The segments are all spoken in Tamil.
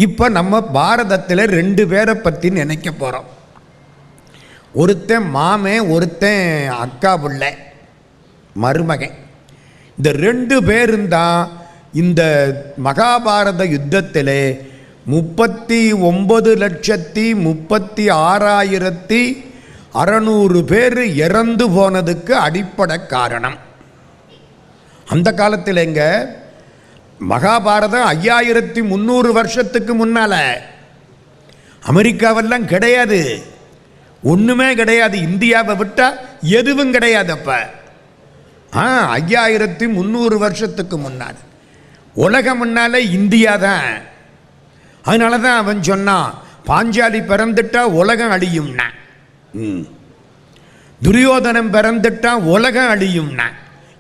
இப்போ நம்ம பாரதத்தில் 2 பேரை பற்றி நினைக்க போகிறோம். ஒருத்தன் மாமே, ஒருத்தன் அக்கா பிள்ளை மருமகன். இந்த 2 பேரும் தான் இந்த மகாபாரத யுத்தத்தில் 39,36,600 பேர் இறந்து போனதுக்கு அடிப்படை காரணம். அந்த காலத்தில் எங்க மகாபாரதம் 5300 வருஷத்துக்கு முன்னால அமெரிக்காவெல்லாம் கிடையாது, ஒன்றுமே கிடையாது. இந்தியாவை விட்டால் எதுவும் கிடையாது. அப்போ 5300 வருஷத்துக்கு முன்னாடி உலகம் முன்னால இந்தியா தான். அதனால தான் அவன் சொன்னான், பாஞ்சாலி பிறந்துட்டா உலகம் அழியும்னா, துரியோதனம் பிறந்துட்டா உலகம் அழியும்னா.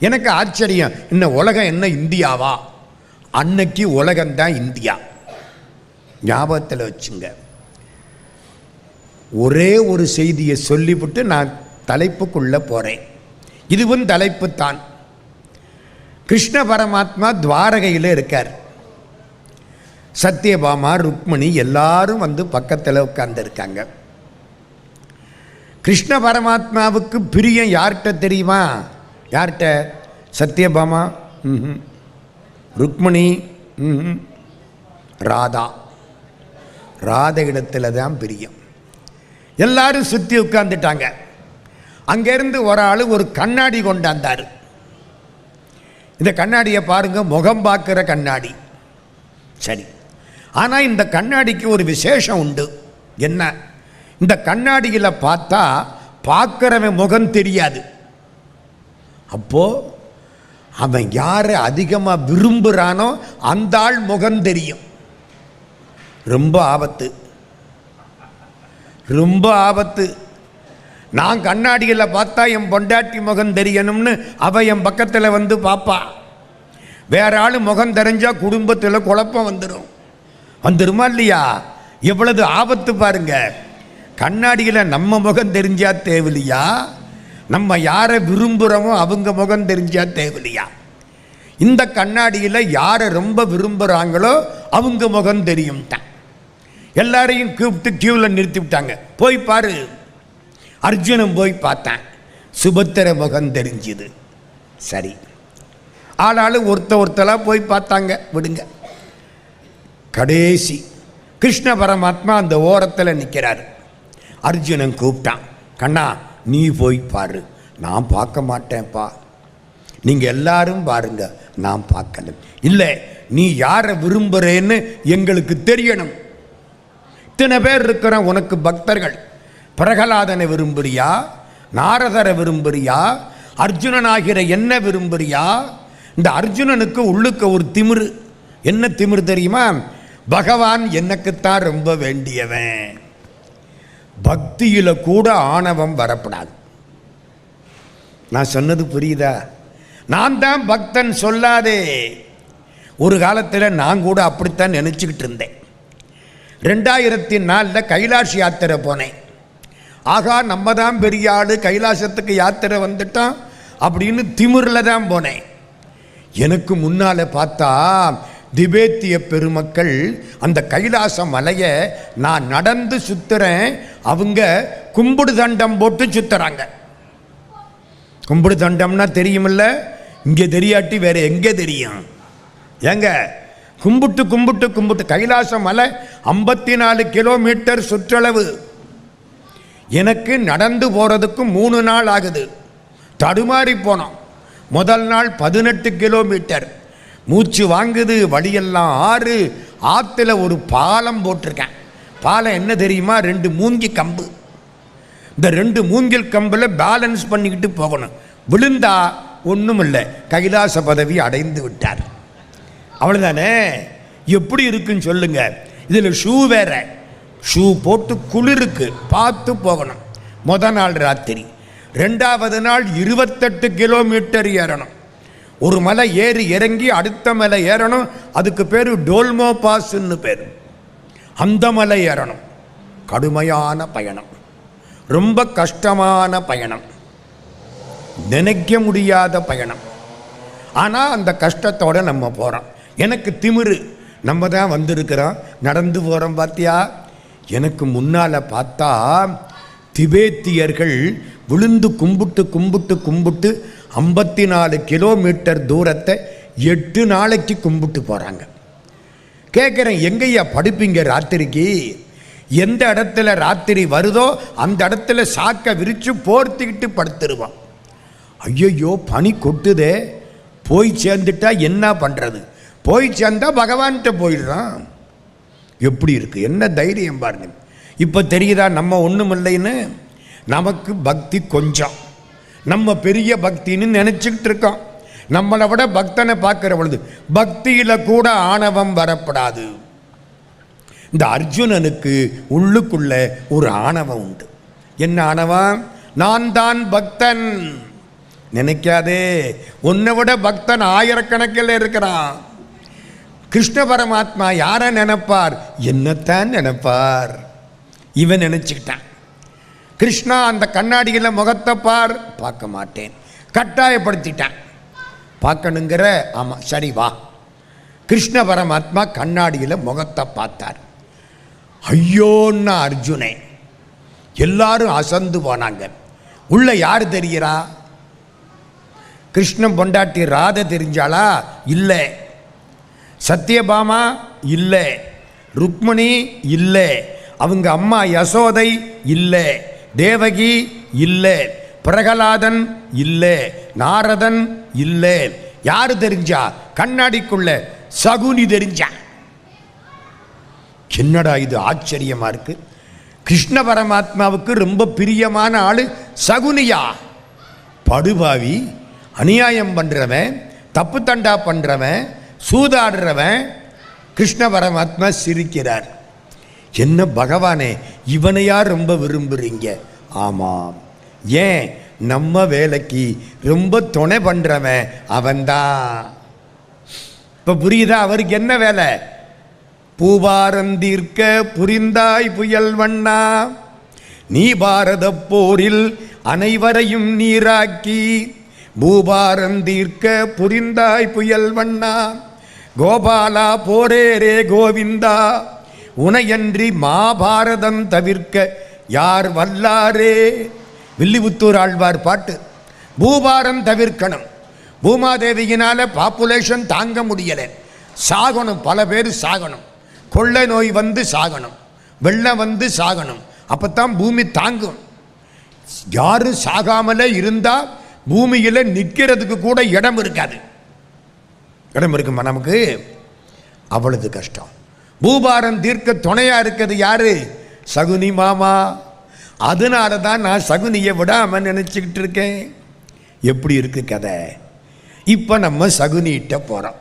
எனக்கு ஆச்சரியம், என்ன உலகம் என்ன இந்தியாவா? அன்னைக்கு உலகம்தான் இந்தியா. ஞாபகத்தில் வச்சுங்க. ஒரே ஒரு செய்தியை சொல்லிவிட்டு நான் தலைப்புக்குள்ளே போகிறேன். இதுவும் தலைப்பு தான். கிருஷ்ண பரமாத்மா துவாரகையில் இருக்கார். சத்யபாமா, ருக்மணி எல்லாரும் வந்து பக்கத்தில் உட்கார்ந்துருக்காங்க. கிருஷ்ண பரமாத்மாவுக்கு பிரியம் யார்கிட்ட தெரியுமா? யார்கிட்ட? சத்யபாமா, ருக்மணி, ராதா. ராத இடத்துல தான் பிரியம். எல்லாரும் சுற்றி உட்கார்ந்துட்டாங்க. அங்கேருந்து ஒரு ஆள் ஒரு கண்ணாடி கொண்டாந்தார். இந்த கண்ணாடியை பாருங்க, முகம் பார்க்குற கண்ணாடி. சரி, ஆனால் இந்த கண்ணாடிக்கு ஒரு விசேஷம் உண்டு. என்ன? இந்த கண்ணாடியில் பார்த்தா பார்க்குறவன் முகம் தெரியாது. அப்போ அவன் யாரை அதிகமாக விரும்புகிறானோ அந்த ஆள் முகம் தெரியும். ரொம்ப ஆபத்து, ரொம்ப ஆபத்து. நான் கண்ணாடியில் பார்த்தா என் பொண்டாட்டி முகம் தெரியணும்னு அவள் என் பக்கத்தில் வந்து பார்ப்பா. வேற ஆள் முகம் தெரிஞ்சால் குடும்பத்தில் குழப்பம் வந்துடுமா இல்லையா? எவ்வளவு ஆபத்து பாருங்க. கண்ணாடியில் நம்ம முகம் தெரிஞ்சா தேவையில்லையா? நம்ம யாரை விரும்புகிறோமோ அவங்க முகம் தெரிஞ்சா தேவையில்லையா? இந்த கண்ணாடியில் யாரை ரொம்ப விரும்புகிறாங்களோ அவங்க முகம் தெரியும் தான். எல்லாரையும் கூப்பிட்டு கியூவில் நிறுத்தி விட்டாங்க. போய் பாரு. அர்ஜுனன் போய் பார்த்தான், சுபத்திர முகம் தெரிஞ்சுது. சரி, ஆளாளு ஒருத்தலாக போய் பார்த்தாங்க. விடுங்க. கடைசி கிருஷ்ண பரமாத்மா அந்த ஓரத்தில் நிற்கிறார். அர்ஜுனன் கூப்பிட்டான், கண்ணா நீ போய் பாரு. நான் பார்க்க மாட்டேன்ப்பா, நீங்கள் எல்லாரும் பாருங்க, நான் பார்க்கல. இல்லை, நீ யாரை விரும்புகிறேன்னு எங்களுக்கு தெரியணும். இத்தனை பேர் இருக்கிற உனக்கு பக்தர்கள். பிரகலாதனை விரும்புறியா? நாரதரை விரும்புறியா? அர்ஜுனனாகிற என்ன விரும்புறியா? இந்த அர்ஜுனனுக்கு உள்ளுக்கு ஒரு திமிரு. என்ன திமிரு தெரியுமா? பகவான் எனக்குத்தான் ரொம்ப வேண்டியவன். பக்தியில் கூட ஆணவம் வரப்படாது. நான் சொன்னது புரியுதா? நான் தான் பக்தன் சொல்லாதே. ஒரு காலத்தில் நான் கூட அப்படித்தான் நினச்சிக்கிட்டு இருந்தேன். 2004 கைலாஷ் யாத்திரை போனேன். ஆகா, நம்ம தான் பெரிய ஆடு, கைலாசத்துக்கு யாத்திரை வந்துட்டோம் அப்படின்னு திமிரில் தான் போனேன். எனக்கு முன்னால் பார்த்தா திபேத்திய பெருமக்கள் அந்த கைலாச மலையை நான் நடந்து சுத்துறேன், அவங்க கும்பிடு தண்டம் போட்டு சுத்துறாங்க. கும்பிடு தண்டம்னா தெரியுமில்ல? இங்கே தெரியாட்டி வேற எங்கே தெரியும்? ஏங்க, கும்பிட்டு கும்பிட்டு கும்பிட்டு கைலாச மலை 54 கிலோமீட்டர் சுற்றளவு. எனக்கு நடந்து போகிறதுக்கு 3 நாள் ஆகுது. தடுமாறி போனோம். முதல் நாள் 18 கிலோமீட்டர். மூச்சு வாங்குது, வழியெல்லாம் ஆறு. ஆற்றுல ஒரு பாலம் போட்டிருக்கேன். பாலம் என்ன தெரியுமா? 2 மூங்கில் கம்பு. இந்த 2 மூங்கில் கம்பில் பேலன்ஸ் பண்ணிக்கிட்டு போகணும். விழுந்தா ஒன்றும் இல்லை, கைலாச பதவி அடைந்து விட்டார். அவ்வளோதானே? எப்படி இருக்குன்னு சொல்லுங்க. இதில் ஷூ வேற. ஷூ போட்டு குளிருக்கு பார்த்து போகணும். முதல் நாள் ராத்திரி. 2வது நாள் 28 கிலோமீட்டர் ஏறணும். ஒரு மலை ஏறி இறங்கி அடுத்த மலை ஏறணும். அதுக்கு பேர் டோல்மோ பாஸ்ன்னு பேர். அந்த மலை ஏறணும். கடுமையான பயணம், ரொம்ப கஷ்டமான பயணம், நினைக்க முடியாத பயணம். ஆனால் அந்த கஷ்டத்தோடு நம்ம போகிறோம். எனக்கு திமிரு. நம்ம தான் வந்திருக்கிறோம், நடந்து போகிறோம். பார்த்தியா, எனக்கு முன்னால் பார்த்தா திபேத்தியர்கள் விழுந்து கும்பிட்டு கும்பிட்டு கும்பிட்டு 54 கிலோமீட்டர் தூரத்தை 8 நாளைக்கு கும்பிட்டு போகிறாங்க. கேட்குறேன், எங்கய்யா படுப்பீங்க ராத்திரிக்கு? எந்த இடத்துல ராத்திரி வருதோ அந்த இடத்துல சாக்க விரித்து போர்த்திக்கிட்டு படுத்துருவான். ஐயோ பனி கொட்டுதே, போய் சேர்ந்துட்டா என்ன பண்ணுறது? போய் சேர்ந்தா பகவான்கிட்ட போயிடுறான். எப்படி இருக்கு, என்ன தைரியம் பாருங்க. இப்போ தெரியுதா நம்ம ஒன்றும் இல்லைன்னு? நமக்கு பக்தி கொஞ்சம், நம்ம பெரிய பக்தின்னு நினச்சிக்கிட்டு இருக்கோம். நம்மளை விட பக்தனை பார்க்குற பொழுது பக்தியில் கூட ஆணவம் வரப்படாது. இந்த அர்ஜுனனுக்கு உள்ளுக்குள்ள ஒரு ஆணவம் உண்டு. என்ன ஆணவம்? நான் தான் பக்தன். நினைக்காதே, உன்னை விட பக்தன் ஆயிரக்கணக்கில் இருக்கிறான். கிருஷ்ண பரமாத்மா யாரை நினைப்பார்? என்னத்தான் நினைப்பார். இவன் நினைச்சுக்கிட்டான். கிருஷ்ணா அந்த கண்ணாடியில் முகத்தை பார், பார்க்க மாட்டேன், கட்டாயப்படுத்திட்டான். பார்க்கணுங்கிற, ஆமாம் சரி வா. கிருஷ்ண பரமாத்மா கண்ணாடியில் முகத்தை பார்த்தார். ஐயோன்னா அர்ஜுனே, எல்லாரும் அசந்து போனாங்க. உள்ள யார் தெரிகிறா? கிருஷ்ணன் பொண்டாட்டி ராதை தெரிஞ்சாளா? இல்லை. சத்யபாமா இல்லை. ருக்மணி இல்லை. அவங்க அம்மா யசோதை இல்லை. தேவகி இல்லை. பிரகலாதன் இல்லை. நாரதன் இல்லை. யாரு தெரிஞ்சா? கண்ணாடிக்குள்ள சகுனி தெரிஞ்சா. என்னடா இது ஆச்சரியமா இருக்கு. கிருஷ்ண பரமாத்மாவுக்கு ரொம்ப பிரியமான ஆளு சகுனியா? படுபாவி, அநியாயம் பண்றவன், தப்பு தண்டா பண்றவன், சூதாடுறவன். கிருஷ்ண பரமாத்மா சிரிக்கிறார். என்ன பகவானே, இவனையா ரொம்ப விரும்புறீங்க? ஆமாம். ஏன்? நம்ம வேலைக்கு ரொம்ப துணை பண்றவன் அவன்தான். இப்ப புரியுதா அவருக்கு என்ன வேலை? பூபாரந்தீர்க்க புரிந்தாய் புயல் வண்ணா, நீ பாரத போரில் அனைவரையும் நீராக்கி. பூபாரந்தீர்க்க புரிந்தாய் புயல் வண்ணா, கோபாலா போரேரே கோவிந்தா, உனையன்றி மாபாரதம் தவிர்க்க யார் வல்லாரே. வில்லிபுத்தூர் ஆழ்வார் பாட்டு. பூபாரம் தவிர்க்கணும். பூமாதேவியினால பாப்புலேஷன் தாங்க முடியலை, சாகணும், பல பேர் சாகணும். கொள்ளை நோய் வந்து சாகணும், வெள்ளம் வந்து சாகணும், அப்பத்தான் பூமி தாங்கும். யாரும் சாகாமலே இருந்தா பூமியில் நிற்கிறதுக்கு கூட இடம் இருக்காது. இடம் இருக்குமா நமக்கு? அவ்வளவு கஷ்டம். பூபாரம் தீர்க்க துணையா இருக்கிறது யாரு? சகுனி மாமா. அதனால தான் நான் சகுனியை விடாம நினைச்சுக்கிட்டு இருக்கேன். எப்படி இருக்கு கதை? இப்ப நம்ம சகுனிட்ட போறோம்.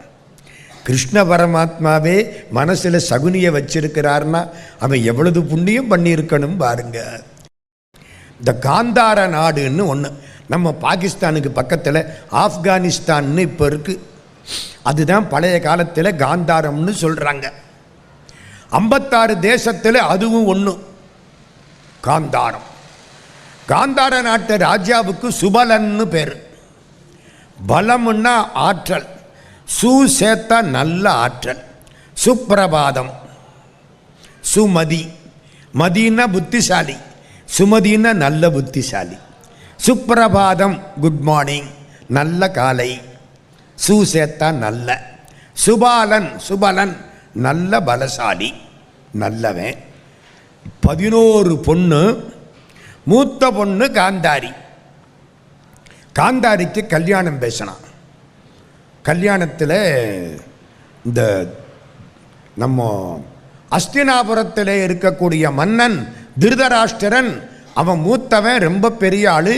கிருஷ்ண பரமாத்மாவே மனசுல சகுனியை வச்சிருக்கிறார்னா அவன் எவ்வளவு புண்ணியம் பண்ணியிருக்கணும் பாருங்க. இந்த காந்தார நாடுன்னு ஒன்று நம்ம பாகிஸ்தானுக்கு பக்கத்தில் ஆப்கானிஸ்தான்னு இப்போ இருக்கு. அதுதான் பழைய காலத்தில் காந்தாரம்னு சொல்கிறாங்க. 56 தேசத்தில் அதுவும் ஒன்று காந்தாரம். காந்தார நாட்டு ராஜாவுக்கு சுபலன்னு பேர். பலம்னா ஆற்றல், சு சேர்த்தா நல்ல ஆற்றல். சுப்பிரபாதம், சுமதி, மதினா புத்திசாலி, சுமதினா நல்ல புத்திசாலி. சுப்பிரபாதம் குட் மார்னிங், நல்ல காலை. சு சேர்த்தா நல்ல. சுபாலன், சுபலன் நல்ல பலசாலி, நல்லவன். 11 பொண்ணு. மூத்த பொண்ணு காந்தாரி. காந்தாரிக்கு கல்யாணம் பேசினான். கல்யாணத்தில் இந்த நம்ம அஸ்தினாபுரத்தில் இருக்கக்கூடிய மன்னன் திருதராஷ்டிரன், அவன் மூத்தவன், ரொம்ப பெரிய ஆளு.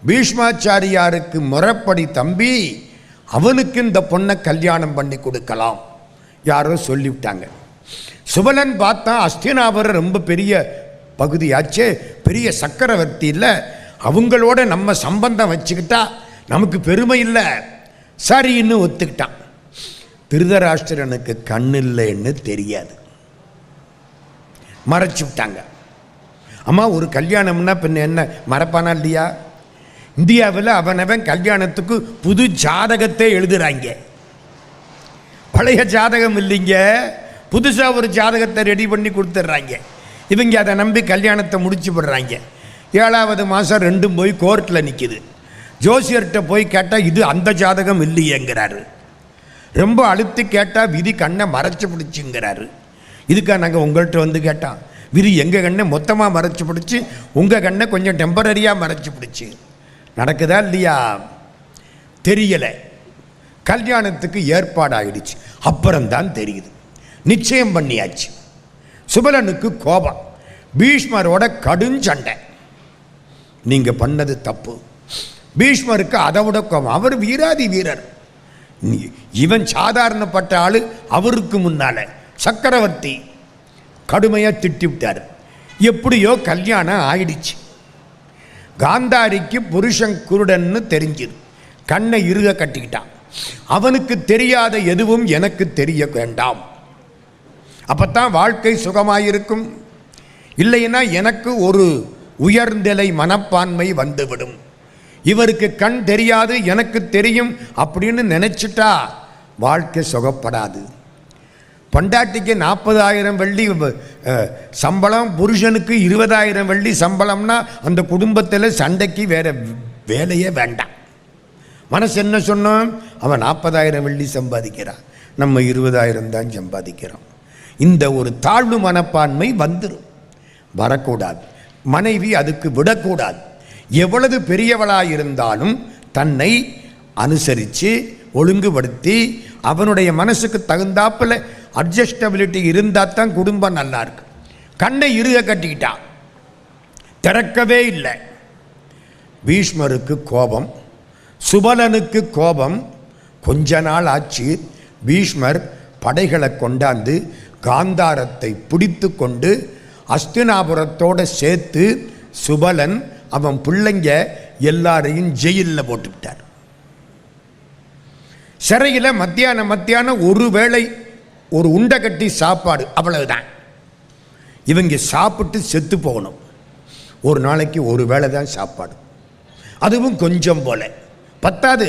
பீஷ்மாச்சாரியாருக்கு முறைப்படி தம்பி, அவனுக்கு இந்த பொண்ணை கல்யாணம் பண்ணி கொடுக்கலாம் யாரோ சொல்லிவிட்டாங்க. சுபலன் பார்த்தா அஸ்தினாபுரம் ரொம்ப பெரிய பகுதியாச்சே, பெரிய சக்கரவர்த்தி இல்லை, அவங்களோட நம்ம சம்பந்தம் வச்சுக்கிட்டா நமக்கு பெருமை இல்லை, சரின்னு ஒத்துக்கிட்டான். திருதராஷ்டிரனுக்கு கண்ணு இல்லைன்னு தெரியாது, மறைச்சு விட்டாங்க. அம்மா ஒரு கல்யாணம்னா பின்ன என்ன மறைப்பானா இல்லையா? இந்தியாவில் அவனவன் கல்யாணத்துக்கு புது ஜாதகத்தை எழுதுறாங்க. பழைய ஜாதகம் இல்லைங்க, புதுசாக ஒரு ஜாதகத்தை ரெடி பண்ணி கொடுத்துட்றாங்க. இவங்க அதை நம்பி கல்யாணத்தை முடிச்சு விடுறாங்க. 7வது மாதம் 2ம் போய் கோர்ட்டில் நிற்கிது. ஜோசியர்கிட்ட போய் கேட்டால் இது அந்த ஜாதகம் இல்லையேங்கிறாரு. ரொம்ப அழுத்தி கேட்டால் விதி கண்ணை மறைச்சி பிடிச்சுங்கிறாரு. இதுக்காக நாங்கள் உங்கள்கிட்ட வந்து கேட்டால் விதி எங்கள் கண்ணை மொத்தமாக மறைச்சி பிடிச்சி உங்கள் கண்ணை கொஞ்சம் டெம்பரரியாக மறைச்சி பிடிச்சி. நடக்குதா இல்லையா தெரியலை. கல்யாணத்துக்கு ஏற்பாடாகிடுச்சு. அப்புறம்தான் தெரியுது. நிச்சயம் பண்ணியாச்சு. சுபலனுக்கு கோபம், பீஷ்மரோட கடுஞ்சண்டை. நீங்கள் பண்ணது தப்பு. பீஷ்மருக்கு அதை விட கோபம். அவர் வீராதி வீரர், இவன் சாதாரணப்பட்ட ஆள். அவருக்கு முன்னால் சக்கரவர்த்தி கடுமையாக திட்டி விட்டார். எப்படியோ கல்யாணம் ஆயிடுச்சு. காந்தாரிக்கு புருஷன் குருடன்னு தெரிஞ்சுது. கண்ணை இறுக கட்டிக்கிட்டான். அவனுக்கு தெரியாத எதுவும் எனக்கு தெரிய வேண்டாம், அப்பத்தான் வாழ்க்கை சுகமாயிருக்கும். இல்லைன்னா எனக்கு ஒரு உயர்நிலை மனப்பான்மை வந்துவிடும். இவருக்கு கண் தெரியாது, எனக்கு தெரியும் அப்படின்னு நினைச்சிட்டா வாழ்க்கை சுகப்படாது. பண்டாட்டிக்கு 40,000 வெள்ளி சம்பளம், புருஷனுக்கு 20,000 வெள்ளி சம்பளம்னா அந்த குடும்பத்தில் சண்டைக்கு வேற வேலையே வேண்டாம். மனசு என்ன சொன்னோம், அவன் 40,000 வெள்ளி சம்பாதிக்கிறான், நம்ம 20,000 தான் சம்பாதிக்கிறோம். இந்த ஒரு தாழ்வு மனப்பான்மை வந்துடும், வரக்கூடாது. மனைவி அதுக்கு விடக்கூடாது. எவ்வளவு பெரியவளாயிருந்தாலும் தன்னை அனுசரித்து ஒழுங்குபடுத்தி அவனுடைய மனசுக்கு தகுந்தாப்பில் அட்ஜஸ்டபிலிட்டி இருந்தால் தான் குடும்பம் நல்லா இருக்கு. கண்ணை இறுக கட்டிக்கிட்டான், திறக்கவே இல்லை. பீஷ்மருக்கு கோபம், சுபலனுக்கு கோபம். கொஞ்ச நாள் ஆச்சு. பீஷ்மர் படைகளை கொண்டாந்து காந்தாரத்தை பிடித்து கொண்டு அஸ்தினாபுரத்தோடு சேர்த்து சுபலன் அவன் பிள்ளைங்க எல்லாரையும் ஜெயிலில் போட்டுவிட்டார். சிறையில் மத்தியானம் ஒரு வேளை ஒரு உண்டை கட்டி சாப்பாடு, அவ்வளவுதான். இவங்க சாப்பிட்டு செத்து போகணும். ஒரு நாளைக்கு ஒரு வேளை தான் சாப்பாடு, அதுவும் கொஞ்சம் போல பத்தாது,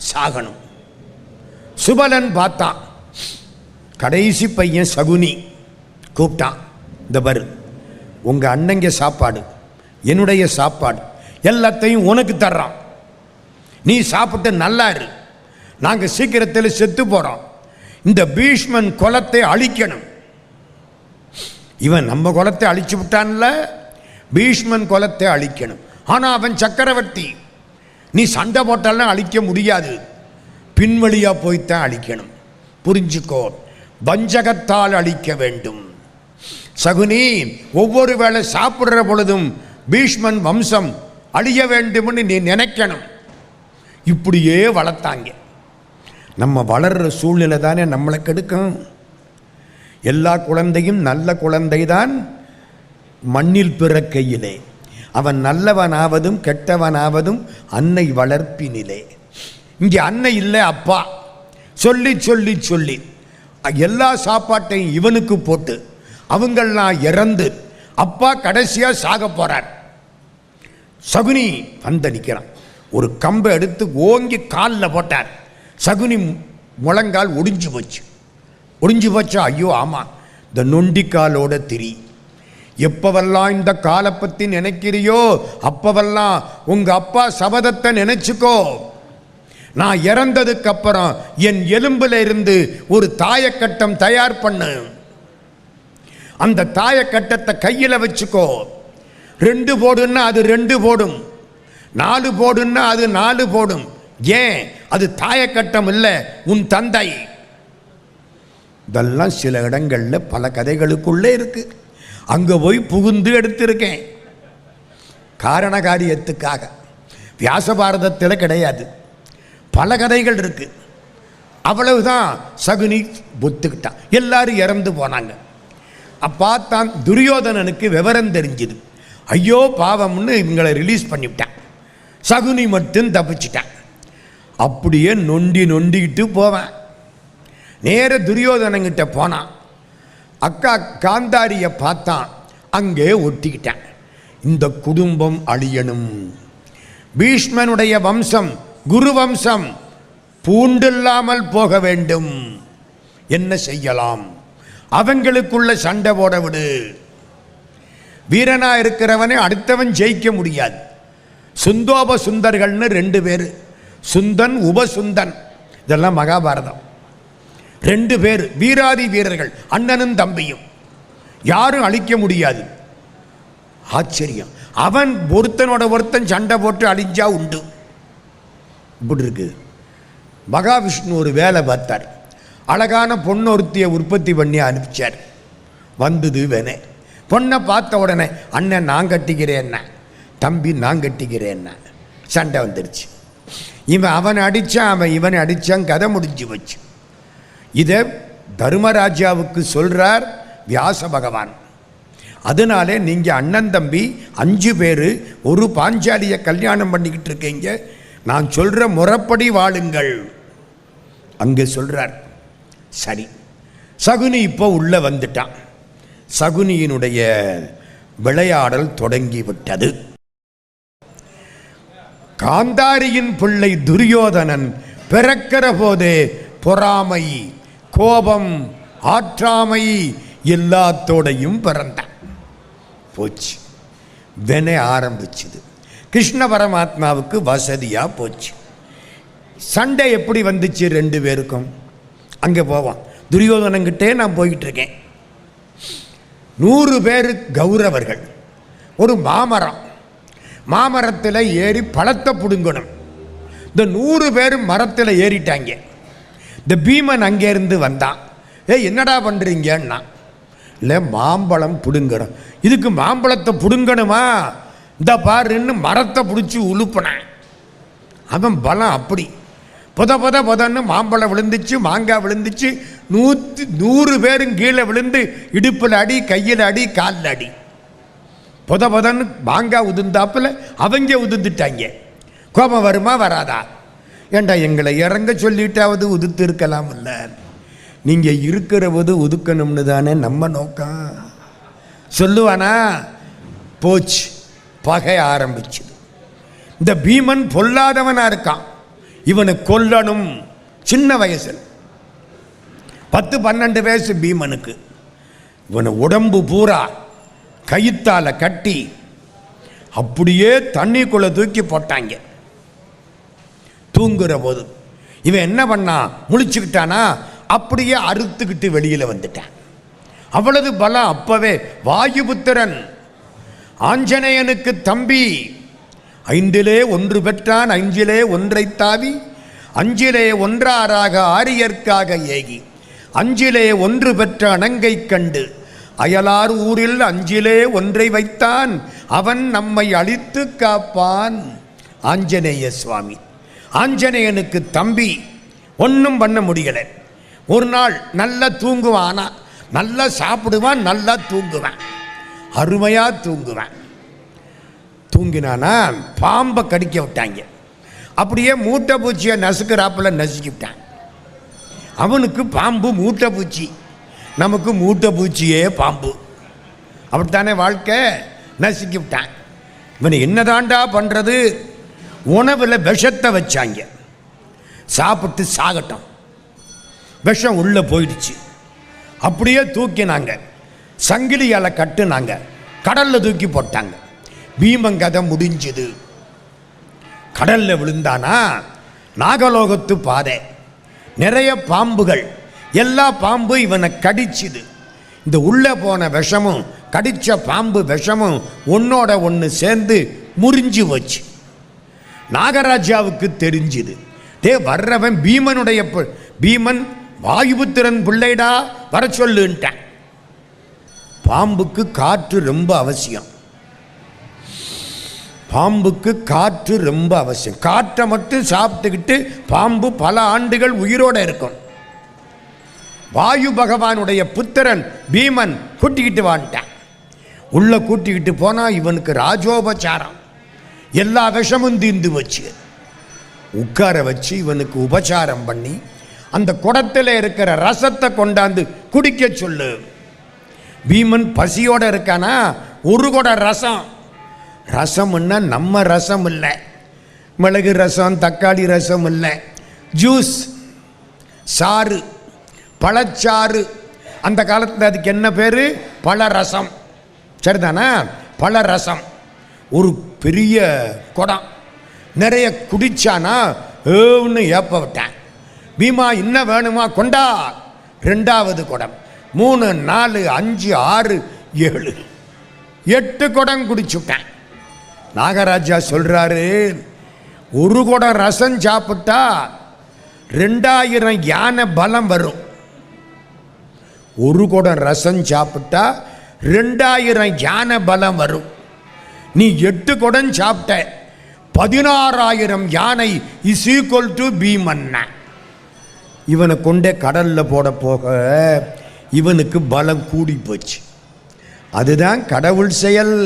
சாகணும். சுபலன் பார்த்தான். கடைசி பையன் சகுனி கூப்பிட்டான், இந்த பாரு, உங்கள் அண்ணங்க சாப்பாடு என்னுடைய சாப்பாடு எல்லாத்தையும் உனக்கு தர்றான், நீ சாப்பிட்டு நல்லா இரு, நாங்கள் சீக்கிரத்தில் செத்து போகிறோம். இந்த பீஷ்மன் குலத்தை அழிக்கணும். இவன் நம்ம குலத்தை அழிச்சு விட்டான்ல, பீஷ்மன் குலத்தை அழிக்கணும். ஆனால் அவன் சக்கரவர்த்தி, நீ சண்டை போட்டாலும் அழிக்க முடியாது, பின்வழியாக போய்த்தான் அழிக்கணும். புரிஞ்சுக்கோ, வஞ்சகத்தால் அழிக்க வேண்டும். சகுனி, ஒவ்வொரு வேளை சாப்பிட்ற பொழுதும் பீஷ்மன் வம்சம் அழிய வேண்டும்னு நீ நினைக்கணும். இப்படியே வளர்த்தாங்க. நம்ம வளர்கிற சூழ்நிலை தானே நம்மளை கெடுக்கும். எல்லா குழந்தையும் நல்ல குழந்தை தான் மண்ணில் பிறக்கையிலே. அவன் நல்லவனாவதும் கெட்டவனாவதும் அன்னை வளர்ப்பினிலே. இங்கே அன்னை இல்லை, அப்பா. சொல்லி சொல்லி சொல்லி எல்லா சாப்பாட்டையும் இவனுக்கு போட்டு அவங்கெல்லாம் இறந்து அப்பா கடைசியாக சாக போறார். சகுனி வந்து நிற்கிறான். ஒரு கம்பை எடுத்து ஓங்கி காலில் போட்டார். சகுனி முழங்கால் ஒடிஞ்சு போச்சு. ஒடிஞ்சு போச்சா? ஐயோ ஆமாம், இந்த நொண்டிக்காலோட திரி. எப்பவெல்லாம் இந்த காலை பற்றி நினைக்கிறியோ அப்பவெல்லாம் உங்கள் அப்பா சபதத்தை நினைச்சுக்கோ. நான் இறந்ததுக்கு அப்புறம் என் எலும்பில் இருந்து ஒரு தாயக்கட்டம் தயார் பண்ணு. அந்த தாயக்கட்டத்தை கையில் வச்சுக்கோ. 2 போடுன்னா அது 2 போடும், 4 போடுன்னா அது 4 போடும். ஏன்? அது தாயக்கட்டம் இல்லை, உன் தந்தை. இதெல்லாம் சில இடங்களில் பல கதைகளுக்குள்ளே இருக்கு. அங்கே போய் புகுந்து எடுத்திருக்கேன் காரண காரியத்துக்காக. வியாச பாரதத்தில் கிடையாது, பல கதைகள் இருக்கு. அவ்வளவுதான். சகுனி ஒத்துக்கிட்டான். எல்லாரும் இறந்து போனாங்க. அப்பா தான் துரியோதனனுக்கு விவரம் தெரிஞ்சுது. ஐயோ பாவம்னு இவங்களை ரிலீஸ் பண்ணிவிட்டான். சகுனி மட்டும் தப்பிச்சிட்டான். அப்படியே நொண்டிக்கிட்டு போவேன். நேர துரியோதனங்கிட்ட போனான். அக்கா காந்தாரியை பார்த்தான், அங்கே ஒட்டிக்கிட்டான். இந்த குடும்பம் அழியணும். பீஷ்மனுடைய வம்சம் குரு வம்சம், பூண்டில்லாமல் போக வேண்டும். என்ன செய்யலாம்? அவங்களுக்குள்ள சண்டை போட விடு. வீரனா இருக்கிறவனை அடுத்தவன் ஜெயிக்க முடியாது. சுந்தோப சுந்தர்கள்னு 2 பேர், சுந்தன் உபசுந்தன், இதெல்லாம் மகாபாரதம். 2 பேர் வீராதி வீரர்கள், அண்ணனும் தம்பியும், யாரும் அழிக்க முடியாது. ஆச்சரியம். அவன் ஒருத்தனோட ஒருத்தன் சண்டை போட்டு அழிஞ்சா உண்டு. இப்படி இருக்கு. மகாவிஷ்ணு ஒரு வேலை பார்த்தார். அழகான பொண்ணு ஒருத்தியை உற்பத்தி பண்ணி அனுப்பிச்சார். வந்தது வேணே. பொண்ணை பார்த்த உடனே அண்ணன் நான் கட்டிக்கிறேன்னா, தம்பி நான் கட்டிக்கிறேன்னா, சண்டை வந்துடுச்சு. இவன் அவனை அடித்தான், அவன் இவனை அடித்தான், கதை முடிஞ்சு வச்சு. இதை தர்மராஜாவுக்கு சொல்கிறார் வியாச பகவான். அதனாலே நீங்கள் அண்ணன் தம்பி 5 பேர் ஒரு பாஞ்சாலியை கல்யாணம் பண்ணிக்கிட்டு இருக்கீங்க, நான் சொல்கிற முறைப்படி வாழுங்கள். அங்கே சொல்கிறார். சரி, சகுனி இப்போ உள்ளே வந்துட்டான். சகுனியினுடைய விளையாடல் தொடங்கிவிட்டது. காந்தாரியின் பிள்ளை துரியோதனன் பிறக்கிற போதே பொறாமை, கோபம், ஆற்றாமை எல்லாத்தோடையும் பிறந்தான். போச்சு, வென ஆரம்பிச்சுது. கிருஷ்ண பரமாத்மாவுக்கு வசதியாக போச்சு. சண்டை எப்படி வந்துச்சு 2 பேருக்கும்? அங்கே போவான். துரியோதனங்கிட்டே நான் போயிட்டு இருக்கேன். 100 பேர் கௌரவர்கள். ஒரு மாமரம், மாமரத்தில் ஏறி பழத்தை பிடுங்கணும். இந்த 100 பேர் மரத்தில் ஏறிட்டாங்க. இந்த பீமன் அங்கேருந்து வந்தான். என்னடா பண்ணுறீங்கன்னா, இல்லை மாம்பழம் பிடுங்கணும். இதுக்கு மாம்பழத்தை பிடுங்கணுமா? இந்த பாருன்னு மரத்தை பிடிச்சி உழுப்பினான். அவன் பலம் அப்படி. புதன்னு மாம்பழம் விழுந்துச்சு, மாங்காய் விழுந்துச்சு. 100 பேரும் கீழே விழுந்து இடுப்பில் அடி, கையில் அடி, காலில் அடி. புதன்னு மாங்காய் உதிர்ந்தாப்பில் அவங்க உதிர்ந்துட்டாங்க. கோபம் வருமா வராதா? ஏண்டா எங்களை இறங்க சொல்லிட்டாவது உதுத்து இருக்கலாம் இல்லை? நீங்கள் இருக்கிறவது ஒதுக்கணும்னு தானே நம்ம நோக்கம். சொல்லுவானா? போச்சு, பகை ஆரம்பிச்சுது. இந்த பீமன் பொல்லாதவனாக இருக்கான். இவனை கொல்லணும். சின்ன வயசில் 10-12 வயசு பீமனுக்கு. இவனை உடம்பு பூரா கயித்தால கட்டி அப்படியே தண்ணிக்குள்ள தூக்கி போட்டாங்க. தூங்குற போது இவன் என்ன பண்ணான்? முழிச்சுக்கிட்டானா, அப்படியே அறுத்துக்கிட்டு வெளியில் வந்துட்டான். அவ்வளவு பலம். அப்பவே வாயுபுத்திரன் ஆஞ்சநேயனுக்கு தம்பி. 5லே 1 பெற்றான், 5லே 1 தாவி, 5லே 1 ஆரியர்க்காக ஏகி, 5லே 1 பெற்ற அணங்கை கண்டு அயலார் ஊரில் 5லே 1 வைத்தான், அவன் நம்மை அழித்து காப்பான். ஆஞ்சநேய சுவாமி. ஆஞ்சநேயனுக்கு தம்பி. ஒன்றும் பண்ண முடியலை. ஒரு நாள் நல்லா தூங்குவானா, நல்லா சாப்பிடுவான், நல்லா தூங்குவான், அருமையாக தூங்குவான். தூங்கினானா பாம்பை கடிக்க விட்டாங்க. அப்படியே மூட்டை பூச்சியை நசுக்கிறாப்பில் நசுக்கிவிட்டான். அவனுக்கு பாம்பு மூட்டை பூச்சி, நமக்கு மூட்டை பூச்சியே பாம்பு. அப்படித்தானே வாழ்க்கை. நசுக்கி விட்டான். இவனை என்னதாண்டா பண்ணுறது? உணவில் விஷத்தை வச்சாங்க. சாப்பிட்டு சாகட்டும். விஷம் உள்ளே போயிடுச்சு. அப்படியே தூக்கினாங்க, சங்கிலியால் கட்டுனாங்க, கடலில் தூக்கி போட்டாங்க. பீமன் கதை முடிஞ்சது. கடலில் விழுந்தானா, நாகலோகத்து பாதை, நிறைய பாம்புகள், எல்லா பாம்பு இவனை கடிச்சுது. இந்த உள்ளே போன விஷமும் கடித்த பாம்பு விஷமும் ஒன்னோட ஒன்று சேர்ந்து முறிஞ்சு போச்சு. நாகராஜாவுக்கு தெரிஞ்சுது. வர்றவன் பீமனுடைய பீமன் வாயுபுத்திரன் பிள்ளைடா, வர சொல்லுன்ட்டான். பாம்புக்கு காற்று ரொம்ப அவசியம். பாம்புக்கு காற்று ரொம்ப அவசியம். காற்றை மட்டும் சாப்பிட்டுக்கிட்டு பாம்பு பல ஆண்டுகள் உயிரோடு இருக்கும். வாயு பகவானுடைய புத்திரன் பீமன் கூட்டிக்கிட்டு வான்ட்டான். உள்ள கூட்டிக்கிட்டு போனால் இவனுக்கு ராஜோபச்சாரம், எல்லா விஷமும் தீர்ந்து வச்சு உட்கார வச்சு இவனுக்கு உபச்சாரம் பண்ணி அந்த குடத்தில் இருக்கிற ரசத்தை கொண்டாந்து குடிக்க சொல்லு. பீமன் பசியோடு இருக்கானா, 1 குடம் ரசம். ரசம்னா நம்ம ரசம் இல்லை, மிளகு ரசம், தக்காளி ரசம் இல்லை, ஜூஸ், சாறு, பழச்சாறு. அந்த காலத்தில் அதுக்கு என்ன பேர்? பழரசம். சரிதானே? பழரசம். ஒரு பெரிய குடம் நிறைய குடிச்சானா ஏன்னு ஏப்ப விட்டேன். பீமா இன்னும் வேணுமா? கொண்டா. 2வது குடம், 3, 4, 5, 6, 7, 8 குடம் குடிச்சுட்டேன். நாகராஜா சொல்றாரு, ஒரு குடம் ரசம் சாப்பிட்டா 2000 யானை பலம் வரும். ஒரு குடம் ரசம் சாப்பிட்டா 2000 யானை பலம் வரும். நீ 8 குடம் சாப்பிட்ட 16000 யானை இஸ் ஈக்குவல் டு பீமன். இவனை கொண்டே கடல்ல போட போக இவனுக்கு பலம் கூடி போச்சு. அதுதான் கடவுள் செயல்.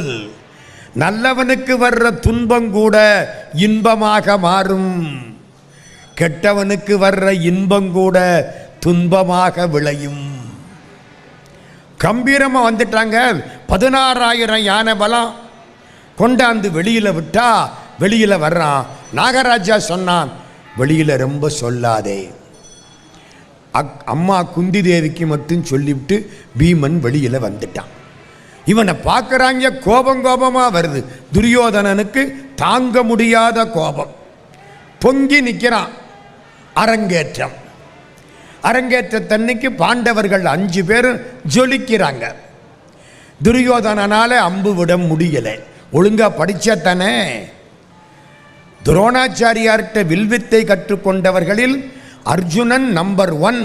நல்லவனுக்கு வர்ற துன்பம் கூட இன்பமாக மாறும். கெட்டவனுக்கு வர்ற இன்பம் கூட துன்பமாக விளையும். கம்பீரமா வந்துட்டாங்க. 16000 யானை பலம் கொண்டாந்து வெளியில விட்டா வெளியில வர்றான். நாகராஜா சொன்னான், வெளியில ரொம்ப சொல்லாதே. அம்மா குந்தி தேவிக்கு மட்டும் சொல்லிவிட்டு பீமன் வெளியில வந்துட்டான். இவனை பார்க்கறாங்க, கோபமா வருது. துரியோதனனுக்கு தாங்க முடியாத கோபம் பொங்கி நிற்கிறான். அரங்கேற்றம். அரங்கேற்றத்தன்னைக்கு பாண்டவர்கள் 5 பேரும் ஜொலிக்கிறாங்க. துரியோதனனால அம்பு விட முடியலை. ஒழுங்கா படிச்சத்தானே. துரோணாச்சாரியார்கிட்ட வில்வித்தை கற்றுக்கொண்டவர்களில் அர்ஜுனன் நம்பர் 1,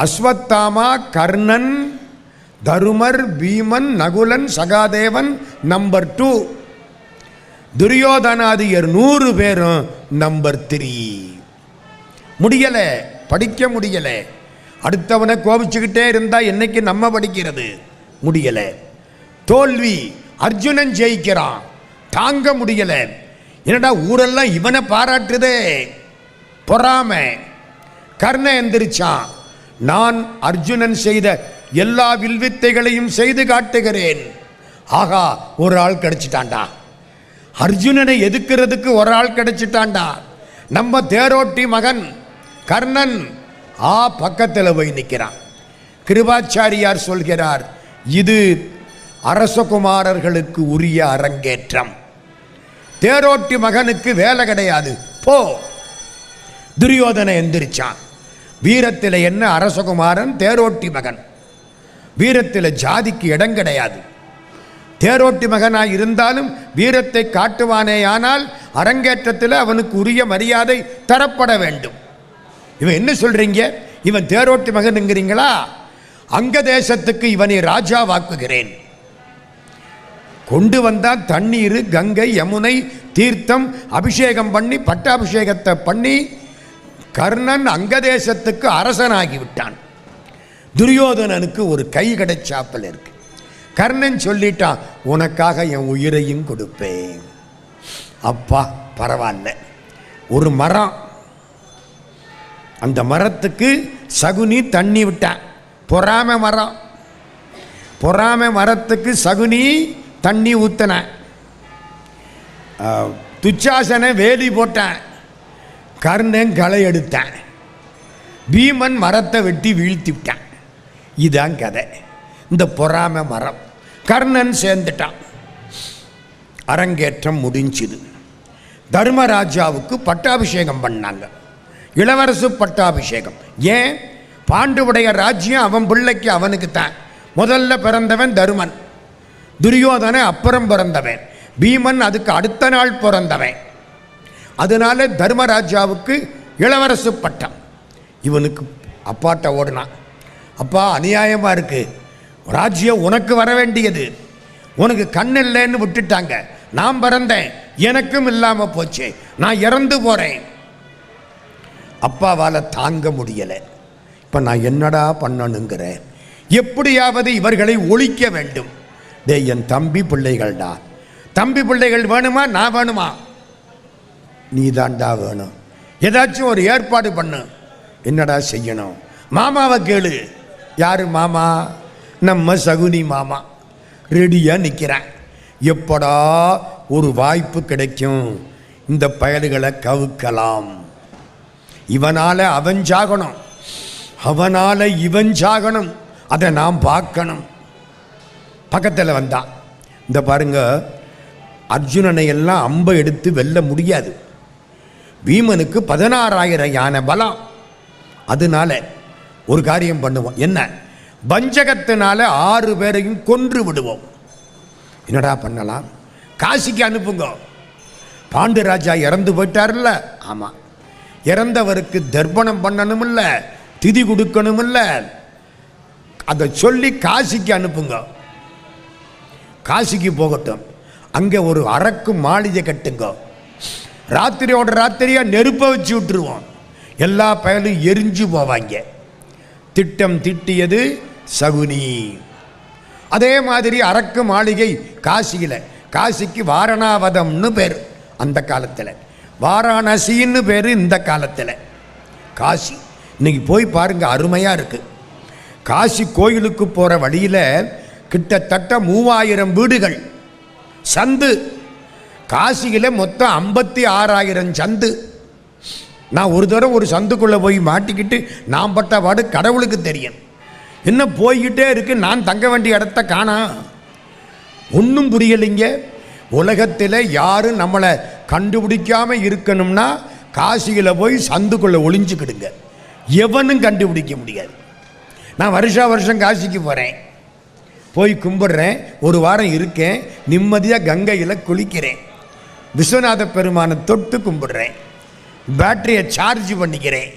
அஸ்வத்தாமா, கர்ணன், தருமர், பீமன், நகுலன், சகாதேவன் நம்பர் 2, துரியோதனாதியர் 100 பேரும் நம்பர் 3. முடியல, படிக்க முடியல. அடுத்தவனை கோபிச்சுக்கிட்டே இருந்தா என்னைக்கு நம்ம படிக்கிறது? முடியல. தோல்வி. அர்ஜுனன் ஜெயிக்கிறான், தாங்க முடியல. என்னடா ஊரெல்லாம் இவனை பாராட்டுதே, பொறாமை. கர்ணன் எந்திரிச்சான், நான் அர்ஜுனன் செய்த எல்லா வில்வித்தைகளையும் செய்து காட்டுகிறேன். ஆகா, ஒரு ஆள் கிடைச்சிட்டான்டா. அர்ஜுனனை எதுக்கிறதுக்கு ஒரு ஆள் கிடைச்சிட்டான்டா. நம்ம தேரோட்டி மகன் கர்ணன் பக்கத்தில் போய் நிற்கிறான். கிருபாச்சாரியார் சொல்கிறார், இது அரசகுமாரர்களுக்கு உரிய அரங்கேற்றம். தேரோட்டி மகனுக்கு வேலை கிடையாது, போ. துரியோதனை எந்திரிச்சான். வீரத்தில் என்ன அரசகுமாரன், தேரோட்டி மகன். வீரத்தில் ஜாதிக்கு இடம் கிடையாது. தேரோட்டி மகனாய் இருந்தாலும் வீரத்தை காட்டுவானேயானால் அரங்கேற்றத்தில் அவனுக்கு உரிய மரியாதை தரப்பட வேண்டும். இவன் என்ன சொல்றீங்க? இவன் தேரோட்டி மகனுங்கிறீங்களா? அங்க தேசத்துக்கு இவனை ராஜா வாக்குகிறேன். கொண்டு வந்தான் தண்ணீர், கங்கை, யமுனை, தீர்த்தம், அபிஷேகம் பண்ணி பட்டாபிஷேகத்தை பண்ணி கர்ணன் அங்க தேசத்துக்கு அரசனாகி விட்டான். துரியோதனனுக்கு ஒரு கை கிடைச்சாப்பல் இருக்கு. கர்ணன் சொல்லிட்டான், உனக்காக என் உயிரையும் கொடுப்பேன். அப்பா பரவாயில்ல. ஒரு மரம், அந்த மரத்துக்கு சகுனி தண்ணி விட்டான். பொறாமை மரம். பொறாமை மரத்துக்கு சகுனி தண்ணி ஊத்தின. துச்சாசனை வேலி போட்டான். கர்ணன் களை எடுத்தான். பீமன் மரத்தை வெட்டி வீழ்த்தி விட்டான். இதுதான் கதை. இந்த பொறாமை மரம். கர்ணன் சேர்ந்துட்டான். அரங்கேற்றம் முடிஞ்சுது. தர்மராஜாவுக்கு பட்டாபிஷேகம் பண்ணாங்க. இளவரசு பட்டாபிஷேகம். ஏன்? பாண்டுவுடைய ராஜ்யம் அவன் பிள்ளைக்கு, அவனுக்கு தான். முதல்ல பிறந்தவன் தருமன். துரியோதனை அப்புறம் பிறந்தவன். பீமன் அதுக்கு அடுத்த நாள் பிறந்தவன். அதனால தர்மராஜாவுக்கு இளவரசு பட்டம். இவனுக்கு அப்பாட்ட ஓடினான். அப்பா, அநியாயமாக இருக்கு. ராஜ்யம் உனக்கு வர வேண்டியது. உனக்கு கண் இல்லைன்னு விட்டுட்டாங்க. நான் பிறந்தேன், எனக்கும் இல்லாமல் போச்சு. நான் இறந்து போகிறேன். அப்பாவால் தாங்க முடியலை. இப்போ நான் என்னடா பண்ணணுங்கிறேன். எப்படியாவது இவர்களை ஒழிக்க வேண்டும். என் தம்பி பிள்ளைகள்டா. தம்பி பிள்ளைகள் வேணுமா, நான் வேணுமா? நீ தாண்டா வேணும். ஏதாச்சும் ஒரு ஏற்பாடு பண்ணு. என்னடா செய்யணும்? மாமாவை கேளு. யாரு மாமா? நம்ம சகுனி மாமா. ரெடியாக நிற்கிறேன். எப்படா ஒரு வாய்ப்பு கிடைக்கும், இந்த பயல்களை கவுக்கலாம். இவனால் அவன் சாகணும், அவனால் இவன் சாகணும், அதை நாம் பார்க்கணும். பக்கத்தில் வந்தான். இந்த பாருங்க, அர்ஜுனனை எல்லாம் அம்பை எடுத்து வெல்ல முடியாது. பீமனுக்கு 16,000 யானை பலம். அதனால ஒரு காரியம் பண்ணுவோம். என்ன? வஞ்சகத்தினால 6 பேரையும் கொன்று விடுவோம். என்னடா பண்ணலாம்? காசிக்கு அனுப்புங்க. பாண்டுராஜா இறந்து போயிட்டார்ல. ஆமாம், இறந்தவருக்கு தர்ப்பணம் பண்ணணுமில்ல, திதி கொடுக்கணுமில்ல, அதை சொல்லி காசிக்கு அனுப்புங்க. காசிக்கு போகட்டும். அங்கே ஒரு அரக்கு மாளிகை கட்டுங்க. ராத்திரியோட ராத்திரியாக நெருப்பை வச்சு விட்டுருவோம். எல்லா பயலும் எரிஞ்சு போவாங்க. திட்டம் திட்டியது சகுனி. அதே மாதிரி அரக்கு மாளிகை காசியில். காசிக்கு வாரணாவதம்னு பேர் அந்த காலத்தில், வாராணசின்னு பேர் இந்த காலத்தில். காசி இன்னைக்கு போய் பாருங்க, அருமையாக இருக்குது. காசி கோயிலுக்கு போகிற வழியில் கிட்டத்தட்ட 3000 வீடுகள், சந்து. காசியில் மொத்தம் 56,000 சந்து. நான் ஒரு தடவை ஒரு சந்துக்குள்ளே போய் மாட்டிக்கிட்டு நான் பட்ட பாடு கடவுளுக்கு தெரியும். என்ன போய்கிட்டே இருக்கு, நான் தங்க வேண்டிய இடத்த காணா. ஒன்றும் புரியலைங்க. உலகத்தில் யாரும் நம்மளை கண்டுபிடிக்காமல் இருக்கணும்னா காசியில் போய் சந்துக்குள்ளே ஒளிஞ்சுக்கிடுங்க. எவனும் கண்டுபிடிக்க முடியாது. நான் வருஷம் காசிக்கு போகிறேன், போய் கும்பிட்றேன், ஒரு வாரம் இருக்கேன், நிம்மதியாக கங்கையில் குளிக்கிறேன், விஸ்வநாத பெருமானை தொட்டு கும்பிடுறேன், பேட்டரியை சார்ஜ் பண்ணிக்கிறேன்.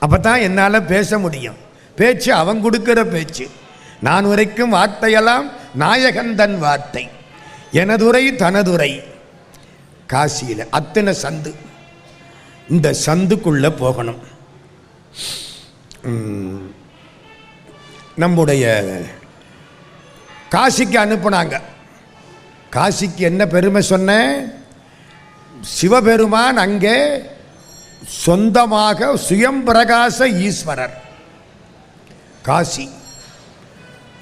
அப்போ தான் என்னால் பேச முடியும். பேச்சு அவன் கொடுக்குற பேச்சு. நான் உரைக்கும் வார்த்தையெல்லாம் நாயகன் தன் வார்த்தை, எனதுரை தனதுரை. காசியில் அத்தனை சந்து. இந்த சந்துக்குள்ளே போகணும். நம்முடைய காசிக்கு அனுப்புனாங்க. காசிக்கு என்ன பெருமை சொன்னேன்? சிவபெருமான் அங்கே சொந்தமாக சுயம்பிரகாச ஈஸ்வரர். காசி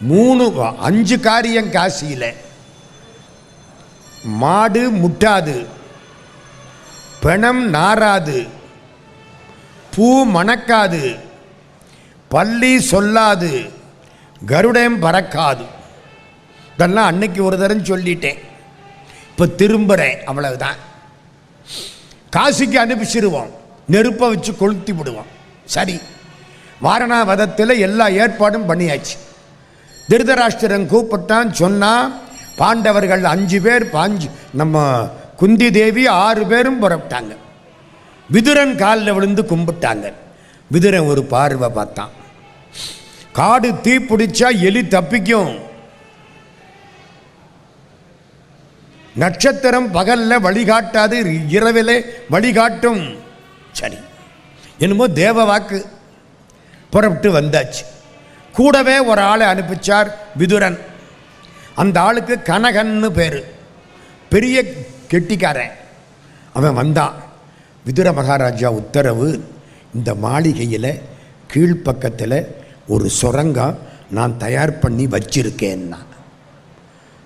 5 காரியம் காசியில். மாடு முட்டாது, பிணம் நாராது, பூ மணக்காது, பள்ளி சொல்லாது, கருடம் பறக்காது. இதெல்லாம் அன்னைக்கு ஒரு தரம் சொல்லிட்டேன், இப்போ திரும்புகிறேன், அவ்வளவுதான். காசிக்கு அனுப்பிச்சிருவோம், நெருப்பை வச்சு கொளுத்தி விடுவோம். சரி, வாரணாவதத்தில் எல்லா ஏற்பாடும் பண்ணியாச்சு. திருதராஷ்டிரன் கூப்பிட்டான். சொன்னால் பாண்டவர்கள் 5 பேர், நம்ம குந்தி தேவி 6 பேரும் புறப்பட்டாங்க. விதுரன் காலில் விழுந்து கும்பிட்டாங்க. விதுரன் ஒரு பார்வை பார்த்தான். காடு தீ பிடிச்சா எலி தப்பிக்கும், நட்சத்திரம் பகலில் வழிகாட்டாது, இரவிலே வழிகாட்டும். சரி, என்னமோ தேவ வாக்கு. புறப்பட்டு வந்தாச்சு. கூடவே ஒரு ஆளை அனுப்பிச்சார் விதுரன். அந்த ஆளுக்கு கனகன்னு பேர், பெரிய கெட்டிக்காரன். அவன் வந்தான். விதுர மகாராஜா உத்தரவு, இந்த மாளிகையில் கீழ்ப்பக்கத்தில் ஒரு சுரங்கம் நான் தயார் பண்ணி வச்சிருக்கேன்னா.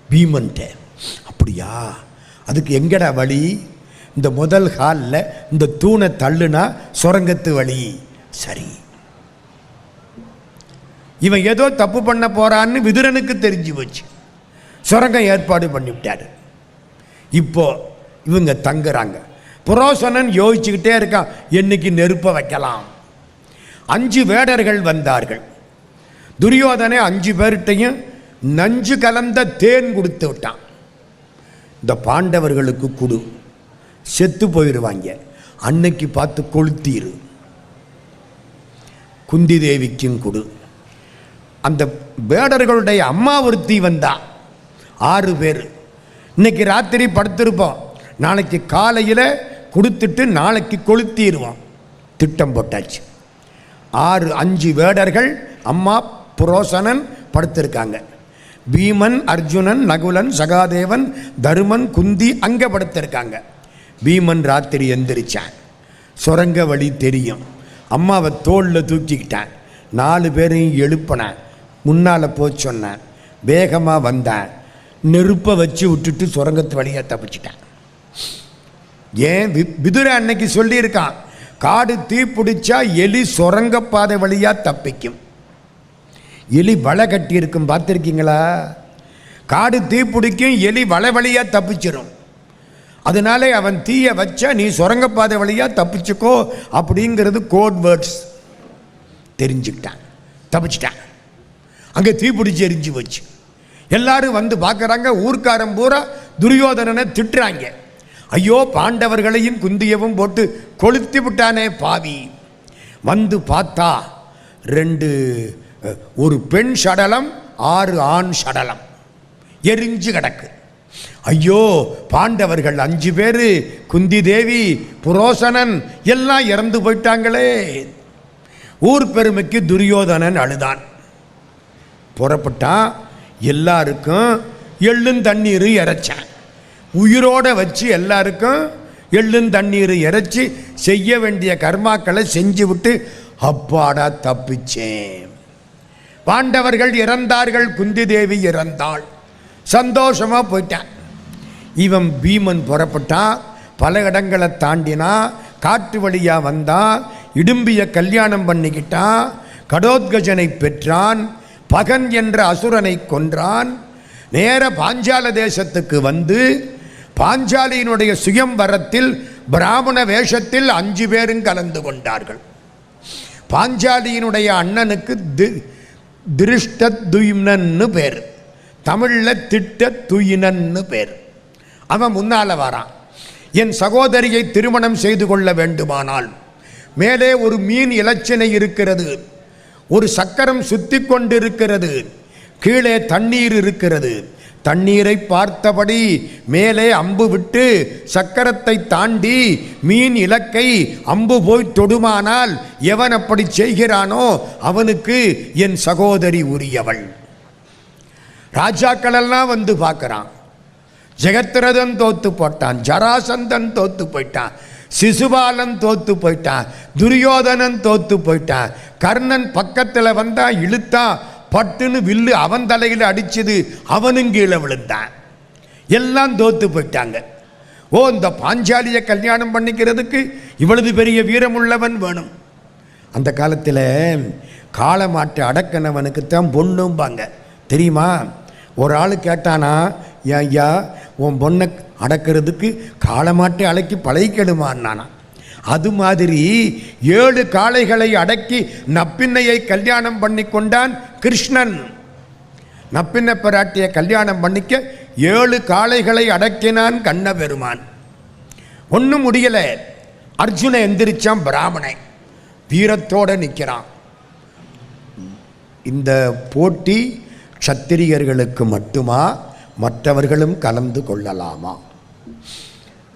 பீமன்ட்ட அப்படியா? அதுக்கு எங்கடா வழி? இந்த முதல் ஹாலில் இந்த தூணை தள்ளுனா சுரங்கத்து வழி. சரி, இவன் ஏதோ தப்பு பண்ண போறான்னு விதுரனுக்கு தெரிஞ்சு போச்சு. சுரங்கம் ஏற்பாடு பண்ணிவிட்டாரு. இப்போ இவங்க தங்குறாங்க. புரோசனன் யோசிச்சுக்கிட்டே இருக்கான், என்னைக்கு நெருப்ப வைக்கலாம். 5 வேடர்கள் வந்தார்கள். துரியோதனை 5 பேர்கிட்டையும் நஞ்சு கலந்த தேன் கொடுத்து விட்டான். இந்த பாண்டவர்களுக்கு கொடு, செத்து போயிடுவாங்க, அன்னைக்கு பார்த்து கொளுத்தீரு. குந்தி தேவிக்கும் கொடு. அந்த வேடர்களுடைய அம்மா ஒருத்தி வந்தா. 6 பேர். இன்னைக்கு ராத்திரி படுத்திருப்போம், நாளைக்கு காலையில் கொடுத்துட்டு நாளைக்கு கொளுத்திடுவோம். திட்டம் போட்டாச்சு. 5 வேடர்கள், அம்மா, புரோசனன் படுத்திருக்காங்க. பீமன், அர்ஜுனன், நகுலன், சகாதேவன், தருமன், குந்தி அங்கே படுத்திருக்காங்க. பீமன் ராத்திரி எந்திரிச்சான். சுரங்க வழி தெரியும். அம்மாவை தோளில் தூக்கிக்கிட்டான். 4 பேரையும் எழுப்பினான். முன்னால் போய் சொன்னான். வேகமாக வந்தான். நெருப்பை வச்சு விட்டுட்டு சுரங்கத்து வழியாக தப்பிச்சிட்டான். ஏன்? விதுர அன்னைக்கு சொல்லியிருக்கான், காடு தீ பிடிச்சா எலி சுரங்கப்பாதை வழியாக தப்பிக்கும். எலி வலை கட்டி இருக்கும், பார்த்துருக்கீங்களா? காடு தீ பிடிக்கும், எலி வலை வழியாக தப்பிச்சிடும். அதனாலே அவன் தீயை வச்சா நீ சுரங்கப்பாதை வழியாக தப்பிச்சுக்கோ அப்படிங்கிறது கோட் வேர்ட்ஸ். தெரிஞ்சுக்கிட்டான், தப்பிச்சிட்டான். அங்கே தீ பிடிச்சி எரிஞ்சு வச்சு எல்லாரும் வந்து பார்க்குறாங்க. ஊர்க்காரன் பூரா துரியோதனனை திட்டுறாங்க. ஐயோ, பாண்டவர்களையும் குந்தியவும் போட்டு கொளுத்தி விட்டானே பாவி. வந்து பார்த்தா ஒரு பெண் சடலம், 6 ஆண் சடலம் எரிஞ்சு கிடக்கு. ஐயோ, பாண்டவர்கள் 5 பேர், குந்தி தேவி, புரோசனன் எல்லாம் இறந்து போயிட்டாங்களே. ஊர் பெருமைக்கு துரியோதனன் அழுதான். புறப்பட்டான். எல்லாருக்கும் எள்ளும் தண்ணீர் இறைச்சான். உயிரோட வச்சு எல்லாருக்கும் எள்ளும் தண்ணீர் இறைச்சி செய்ய வேண்டிய கர்மாக்களை செஞ்சு விட்டு அப்பாடா தப்பிச்சேன். பாண்டவர்கள் இறந்தார்கள், குந்தி தேவி இறந்தாள். சந்தோஷமா போயிட்டான். இவன் பீமன் புறப்பட்டான். பல இடங்களை தாண்டினா, காட்டு வழியா வந்தான். இடும்பிய கல்யாணம் பண்ணிக்கிட்டான். கடோத்கஜனை பெற்றான். பகன் என்ற அசுரனை கொன்றான். நேர பாஞ்சால தேசத்துக்கு வந்து பாஞ்சாலியினுடைய சுயம்வரத்தில் பிராமண வேஷத்தில் 5 பேரும் கலந்து கொண்டார்கள். பாஞ்சாலியினுடைய அண்ணனுக்கு திருஷ்டத்யும்னன்னு பேர், தமிழில் திட்டத்துயினன்னு பேர். அவன் முன்னால வரான். என் சகோதரியை திருமணம் செய்து கொள்ள வேண்டுமானால் மேலே ஒரு மீன் இலச்சினை இருக்கிறது, ஒரு சக்கரம் சுத்தி கொண்டிருக்கிறது, கீழே தண்ணீர் இருக்கிறது. தண்ணீரை பார்த்தபடி மேலே அம்பு விட்டு சக்கரத்தை தாண்டி மீன் இலக்கை அம்பு போய் தொடுமானால் எவன் அப்படி செய்கிறானோ அவனுக்கு என் சகோதரி உரியவள். ராஜாக்களெல்லாம் வந்து பார்க்குறான். ஜெகத்ரதன் தோத்து போட்டான், ஜராசந்தன் தோத்து போயிட்டான், சிசுபாலன் தோத்து போயிட்டான், துரியோதனன் தோத்து போயிட்டான். கர்ணன் பக்கத்தில் வந்தா இழுத்தான், பட்டுன்னு வில்லு அவன் தலையில் அடிச்சது, அவனும் கீழே விழுந்தான். எல்லாம் தோத்து போயிட்டாங்க. ஓ, இந்த பாஞ்சாலியை கல்யாணம் பண்ணிக்கிறதுக்கு இவ்வளவு பெரிய வீரமுள்ளவன் வேணும். அந்த காலத்தில் காளமாட்டை அடக்கினவனுக்குத்தான் பொண்ணும்பாங்க, தெரியுமா? ஒரு ஆள் கேட்டானா, ஐயா உன் பொண்ணை அடக்கிறதுக்கு காளமாட்டை அடக்கி பழகிக்கணுமான்னானா. அது மாதிரி 7 காளைகளை அடக்கி நப்பின்னையை கல்யாணம் பண்ணி கொண்டான் கிருஷ்ணன். நப்பின்ன பிராட்டியை கல்யாணம் பண்ணிக்க 7 காளைகளை அடக்கினான் கண்ண பெருமான். ஒன்றும் முடியல. அர்ஜுன எந்திரிச்சான். பிராமணன் வீரத்தோட நிற்கிறான். இந்த போட்டி க்ஷத்திரியர்களுக்கு மட்டுமா, மற்றவர்களும் கலந்து கொள்ளலாமா?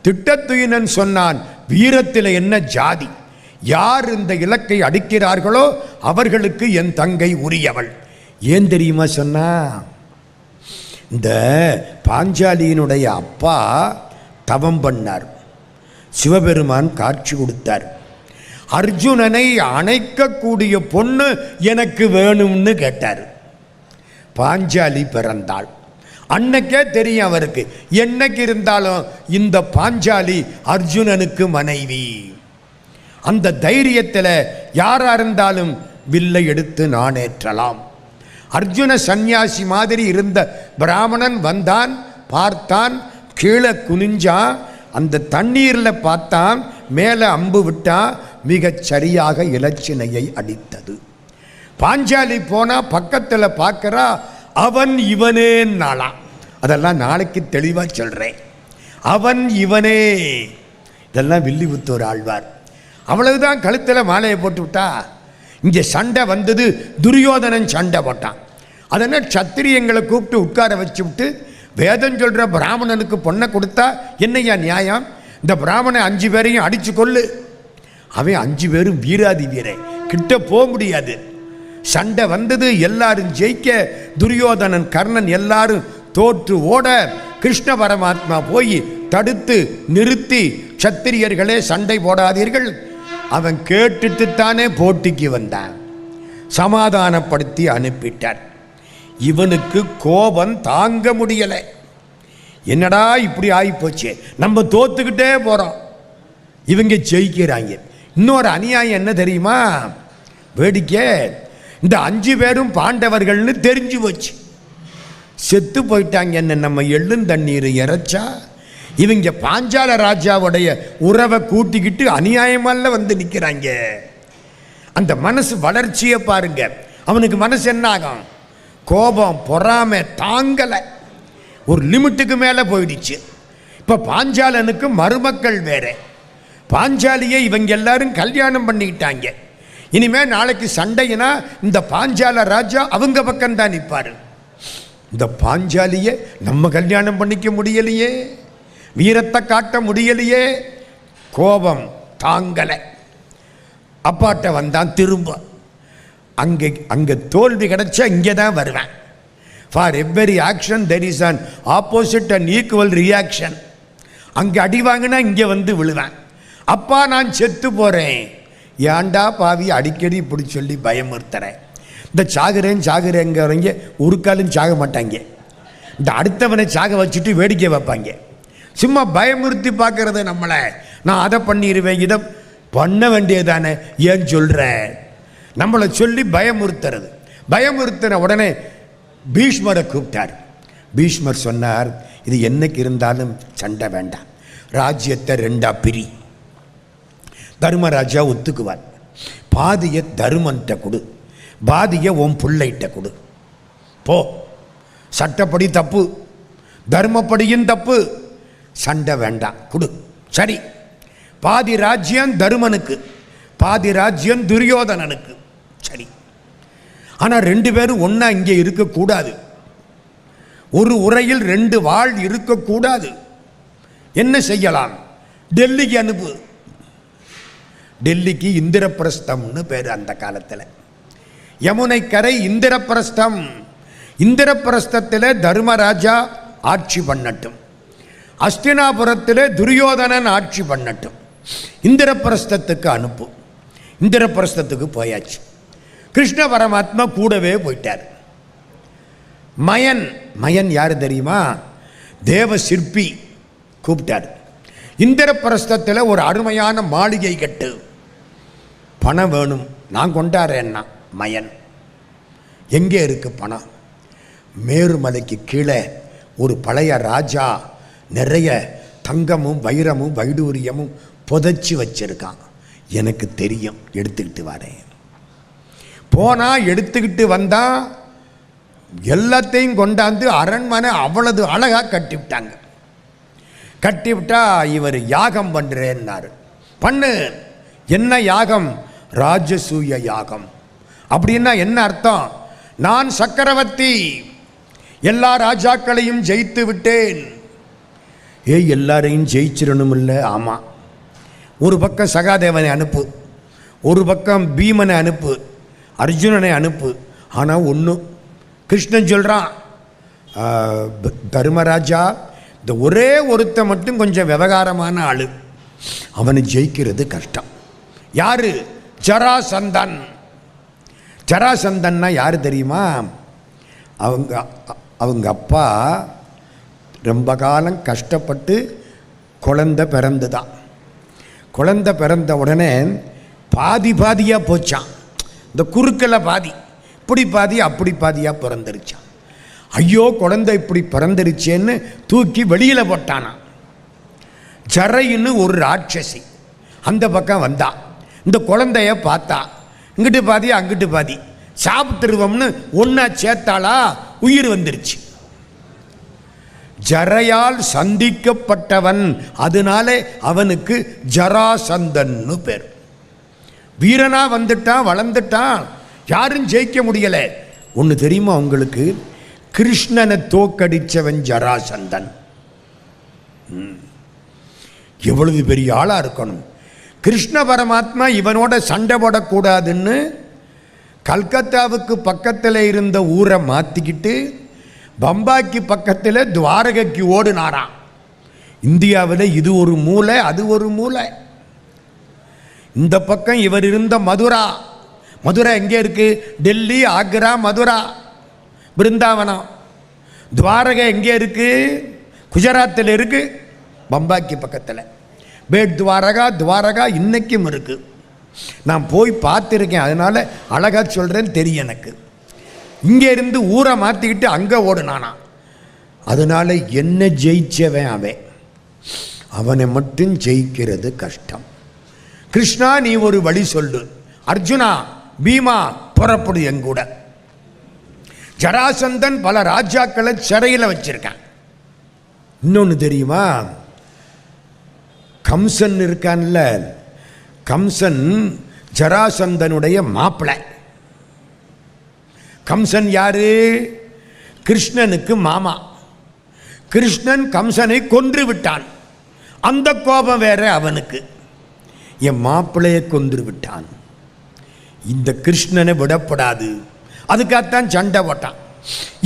திட்டத்துயினன் சொன்னான், வீரத்தில் என்ன ஜாதி? யார் இந்த இலக்கை அடிக்கிறார்களோ அவர்களுக்கு என் தங்கை உரியவள். ஏன் தெரியுமா சொன்னா? இந்த பாஞ்சாலியினுடைய அப்பா தவம் பண்ணார். சிவபெருமான் காட்சி கொடுத்தார். அர்ஜுனனை அணைக்கக்கூடிய பொண்ணு எனக்கு வேணும்னு கேட்டார். பாஞ்சாலி பிறந்தாள். அன்னைக்கே தெரியும் அவருக்கு, என்னைக்கு இருந்தாலும் இந்த பாஞ்சாலி அர்ஜுனனுக்கு மனைவி. அந்த தைரியத்தில் யாரா இருந்தாலும் வில்லை எடுத்து நாணேற்றலாம். அர்ஜுன சந்நியாசி மாதிரி இருந்த பிராமணன் வந்தான், பார்த்தான், கீழே குனிஞ்சான், அந்த தண்ணீரில் பார்த்தான், மேலே அம்பு விட்டான், மிகச் சரியாக இலச்சினையை அடித்தது. பாஞ்சாலி போனா பக்கத்தில் பார்க்கிறா, அவன் இவனே நாளாம். அதெல்லாம் நாளைக்கு தெளிவாக சொல்கிறேன். அவன் இவனே, இதெல்லாம் வில்லிபுத்தூர் ஆழ்வார். அவ்வளவுதான், கழுத்தில் மாலையை போட்டு விட்டா. இங்கே சண்டை வந்தது, துரியோதனன் சண்டை போட்டான். அதனால் சத்திரியங்களை கூப்பிட்டு உட்கார வச்சு விட்டு, வேதம் சொல்கிற பிராமணனுக்கு பொண்ணை கொடுத்தா என்னையா நியாயம்? இந்த பிராமணன் 5 பேரையும் அடித்து கொள்ளு. அவன் 5 பேரும் வீராதி வீரன், கிட்ட போக முடியாது. சண்டை வந்தது, எல்லாரும் ஜெயிக்க, துரியோதனன் கர்ணன் எல்லாரும் தோற்று ஓட, கிருஷ்ண பரமாத்மா போய் தடுத்து நிறுத்தி, சத்திரியர்களே சண்டை போடாதீர்கள், அவன் கேட்டுட்டுத்தானே போட்டிக்கு வந்தான், சமாதானப்படுத்தி அனுப்பிட்டார். இவனுக்கு கோபம் தாங்க முடியலை. என்னடா இப்படி ஆகிப்போச்சு, நம்ம தோத்துக்கிட்டே போகிறோம், இவங்க ஜெயிக்கிறாங்க. இன்னொரு அநியாயம் என்ன தெரியுமா? வேடிக்கை, இந்த 5 பேரும் பாண்டவர்கள்னு தெரிஞ்சு போச்சு. செத்து போயிட்டாங்க. என்ன நம்ம எள்ளும் தண்ணீர் இறைச்சா இவங்க பாஞ்சால ராஜாவுடைய உறவை கூட்டிக்கிட்டு அநியாயமால வந்து நிற்கிறாங்க. அந்த மனசு வளர்ச்சியை பாருங்க. அவனுக்கு மனசு என்ன ஆகும்? கோபம், பொறாமை தாங்கலை. ஒரு லிமிட்டுக்கு மேலே போயிடுச்சு. இப்போ பாஞ்சாலனுக்கு மருமக்கள் வேற. பாஞ்சாலியை இவங்க எல்லாரும் கல்யாணம் பண்ணிக்கிட்டாங்க. இனிமே நாளைக்கு சண்டைனா இந்த பாஞ்சால ராஜா அவங்க பக்கம்தான் நிற்பாரு. இந்த பாஞ்சாலியை நம்ம கல்யாணம் பண்ணிக்க முடியலையே, வீரத்தை காட்ட முடியலையே, கோபம் தாங்கலை. அப்பாட்ட வந்தான். திரும்ப அங்கே தோல்வி கிடைச்சா இங்கே தான் வருவேன். For every action there is an opposite and equal reaction. அங்கே அடி வாங்கினா இங்கே வந்து விழுவேன். அப்பா நான் செத்து போகிறேன், ஏண்டா பாவி அடிக்கடி இப்படி சொல்லி பயமுறுத்துறேன். இந்த சாகுறேங்கிறவங்க ஒரு காலும் சாக மாட்டாங்க. இந்த அடுத்தவனை சாக வச்சுட்டு வேடிக்கை வைப்பாங்க. சும்மா பயமுறுத்தி பார்க்கறது நம்மளை. நான் அதை பண்ணிடுவேன், இதை பண்ண வேண்டியதானே, ஏன் சொல்கிறேன்? நம்மளை சொல்லி பயமுறுத்துறது. பயமுறுத்தின உடனே பீஷ்மரை கூப்பிட்டார். பீஷ்மர் சொன்னார், இது என்னைக்கு இருந்தாலும் சண்டை வேண்டாம், ராஜ்யத்தை 2ஆ பிரி. தர்மராஜா ஒத்துக்குவார். பாதியை தருமன்கிட்ட கொடு, பாதியை உன் பிள்ளைகிட்ட கொடு. போ, சட்டப்படி தப்பு, தர்மப்படியும் தப்பு, சண்டை வேண்டாம், கொடு. சரி, பாதி ராஜ்யம் தருமனுக்கு, பாதி ராஜ்யம் துரியோதனனுக்கு. சரி, ஆனால் 2 பேரும் ஒன்றா இங்கே இருக்கக்கூடாது. ஒரு உரையில் 2 வாள் இருக்கக்கூடாது. என்ன செய்யலாம்? டெல்லிக்கு அனுப்பு. டெல்லிக்கு இந்திரபிரஸ்தம்னு பேர். அந்த காலத்தில் யமுனை கரை இந்திரபிரஸ்தம். இந்திரபிரஸ்தத்தில் தர்மராஜா ஆட்சி பண்ணட்டும், அஸ்தினாபுரத்தில் துரியோதனன் ஆட்சி பண்ணட்டும். இந்திரபிரஸ்தத்துக்கு அனுப்பு. இந்திரபிரஸ்தத்துக்கு போயாச்சு. கிருஷ்ண பரமாத்மா கூடவே போயிட்டார். மயன் யார் தெரியுமா? தேவ சிற்பி கூப்பிட்டார். இந்திரபிரஸ்தத்தில் ஒரு அருமையான மாளிகை கட்டு, பணம் வேணும், நான் கொண்டாடுறேன்னா. மயன், எங்கே இருக்கு பணம்? மேருமலைக்கு கீழே ஒரு பழைய ராஜா நிறைய தங்கமும் வைரமும் வைடூரியமும் புதைச்சி வச்சிருக்கான். எனக்கு தெரியும், எடுத்துக்கிட்டு வரேன். போனால் எடுத்துக்கிட்டு வந்தால் எல்லாத்தையும் கொண்டாந்து அரண்மனை அவ்வளவு அழகாக கட்டிவிட்டாங்க. கட்டிவிட்டா இவர் யாகம் பண்ணுறேன்னாரு. பண்ணு. என்ன யாகம்? ராஜசூய யாகம். அப்படின்னா என்ன அர்த்தம்? நான் சக்கரவர்த்தி, எல்லா ராஜாக்களையும் ஜெயித்து விட்டேன். எல்லாரையும் ஜெயிச்சிடணும் இல்லை? ஆமாம். ஒரு பக்கம் சகாதேவனை அனுப்பு, ஒரு பக்கம் பீமனை அனுப்பு, அர்ஜுனனை அனுப்பு. ஆனால் ஒன்று, கிருஷ்ணன் சொல்கிறான், தர்மராஜா, இந்த ஒரே ஒருத்த மட்டும் கொஞ்சம் விவகாரமான ஆள், அவனை ஜெயிக்கிறது கஷ்டம். யாரு? ஜராசந்தன். ஜராசந்தன்னா யார் தெரியுமா? அவங்க அப்பா ரொம்ப காலம் கஷ்டப்பட்டு குழந்தை பிறந்து தான். குழந்தை பிறந்த உடனே பாதியாக போச்சான். இந்த குறுக்கில் பாதி, இப்படி பாதி அப்படி பாதியாக பிறந்துருச்சான். ஐயோ, குழந்தை இப்படி பிறந்துருச்சேன்னு தூக்கி வெளியில் போட்டானான். ஜரைன்னு ஒரு ராட்சசி அந்த பக்கம் வந்தா. இந்த குழந்தைய பார்த்தா, இங்கிட்டு பாதி அங்கிட்டு பாதி, சாப்பிட்டுருவோம்னு ஒன்றா சேர்த்தாளா, உயிர் வந்துருச்சு. ஜரையால் சந்திக்கப்பட்டவன், அதனாலே அவனுக்கு ஜராசந்தன்னு பேர். வீரனா வந்துட்டான், வளர்ந்துட்டான், யாரும் ஜெயிக்க முடியலை. ஒன்று தெரியுமா உங்களுக்கு? கிருஷ்ணனை தோக்கடிச்சவன் ஜராசந்தன். எவ்வளவு பெரிய ஆளாக இருக்கணும். கிருஷ்ண பரமாத்மா இவனோட சண்டை போடக்கூடாதுன்னு கல்கத்தாவுக்கு பக்கத்தில் இருந்த ஊரை மாற்றிக்கிட்டு பம்பாய்க்கு பக்கத்தில் துவாரகைக்கு ஓடுனாராம். இந்தியாவில் இது ஒரு மூலை, அது ஒரு மூலை. இந்த பக்கம் இவர் இருந்த மதுரா. மதுரா எங்கே இருக்கு? டெல்லி, ஆக்ரா, மதுரா, பிருந்தாவனம். துவாரகை எங்கே இருக்கு? குஜராத்தில் இருக்கு, பம்பாய்க்கு பக்கத்தில். பேட் துவாரகா, துவாரகா இன்னைக்கும் இருக்கு. நான் போய் பார்த்துருக்கேன், அதனால் அழகாக சொல்கிறேன்னு தெரியும் எனக்கு. இங்கே இருந்து ஊரை மாற்றிக்கிட்டு அங்கே ஓடுனானா. அதனால் என்ன ஜெயிச்சவன் அவனை மட்டும் ஜெயிக்கிறது கஷ்டம். கிருஷ்ணா நீ ஒரு வழி சொல்லு, அர்ஜுனா பீமா புறப்படு எங்கூட. ஜராசந்தன் பல ராஜாக்களை சிறையில் வச்சிருக்கான். இன்னொன்று தெரியுமா, கம்சன் இருக்கான்ல, கம்சன் ஜராசந்தனுடைய மாப்பிள்ளை. கம்சன் யாரு? கிருஷ்ணனுக்கு மாமா. கிருஷ்ணன் கம்சனை கொன்று விட்டான். அந்த கோபம் வேற அவனுக்கு, என் மாப்பிள்ளையை கொன்று விட்டான், இந்த கிருஷ்ணனை விடப்படாது, அதுக்காகத்தான் சண்டை போட்டான்.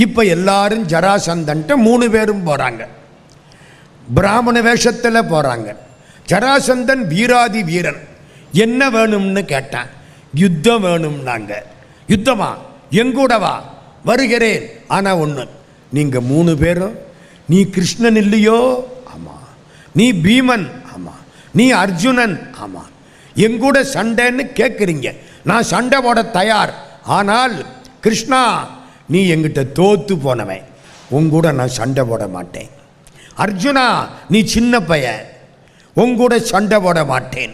இப்போ எல்லாரும் ஜராசந்தன்ட்ட 3 பேரும் போகிறாங்க, பிராமண வேஷத்தில் போகிறாங்க. ஜராசந்தன் வீராதி வீரன், என்ன வேணும்னு கேட்டான். யுத்தம் வேணும்னாங்க. யுத்தமா? எங்கூடவா? வருகிறேன். ஆனால் ஒன்று, நீங்கள் 3 பேரும், நீ கிருஷ்ணன் இல்லையோ? ஆமாம். நீ பீமன்? ஆமாம். நீ அர்ஜுனன்? ஆமாம். எங்கூட சண்டைன்னு கேட்குறீங்க, நான் சண்டை போட தயார். ஆனால் கிருஷ்ணா நீ எங்கிட்ட தோத்து போனவன், உங்கூட நான் சண்டை போட மாட்டேன். அர்ஜுனா நீ சின்ன பையன், உங்கூட சண்டை போட மாட்டேன்.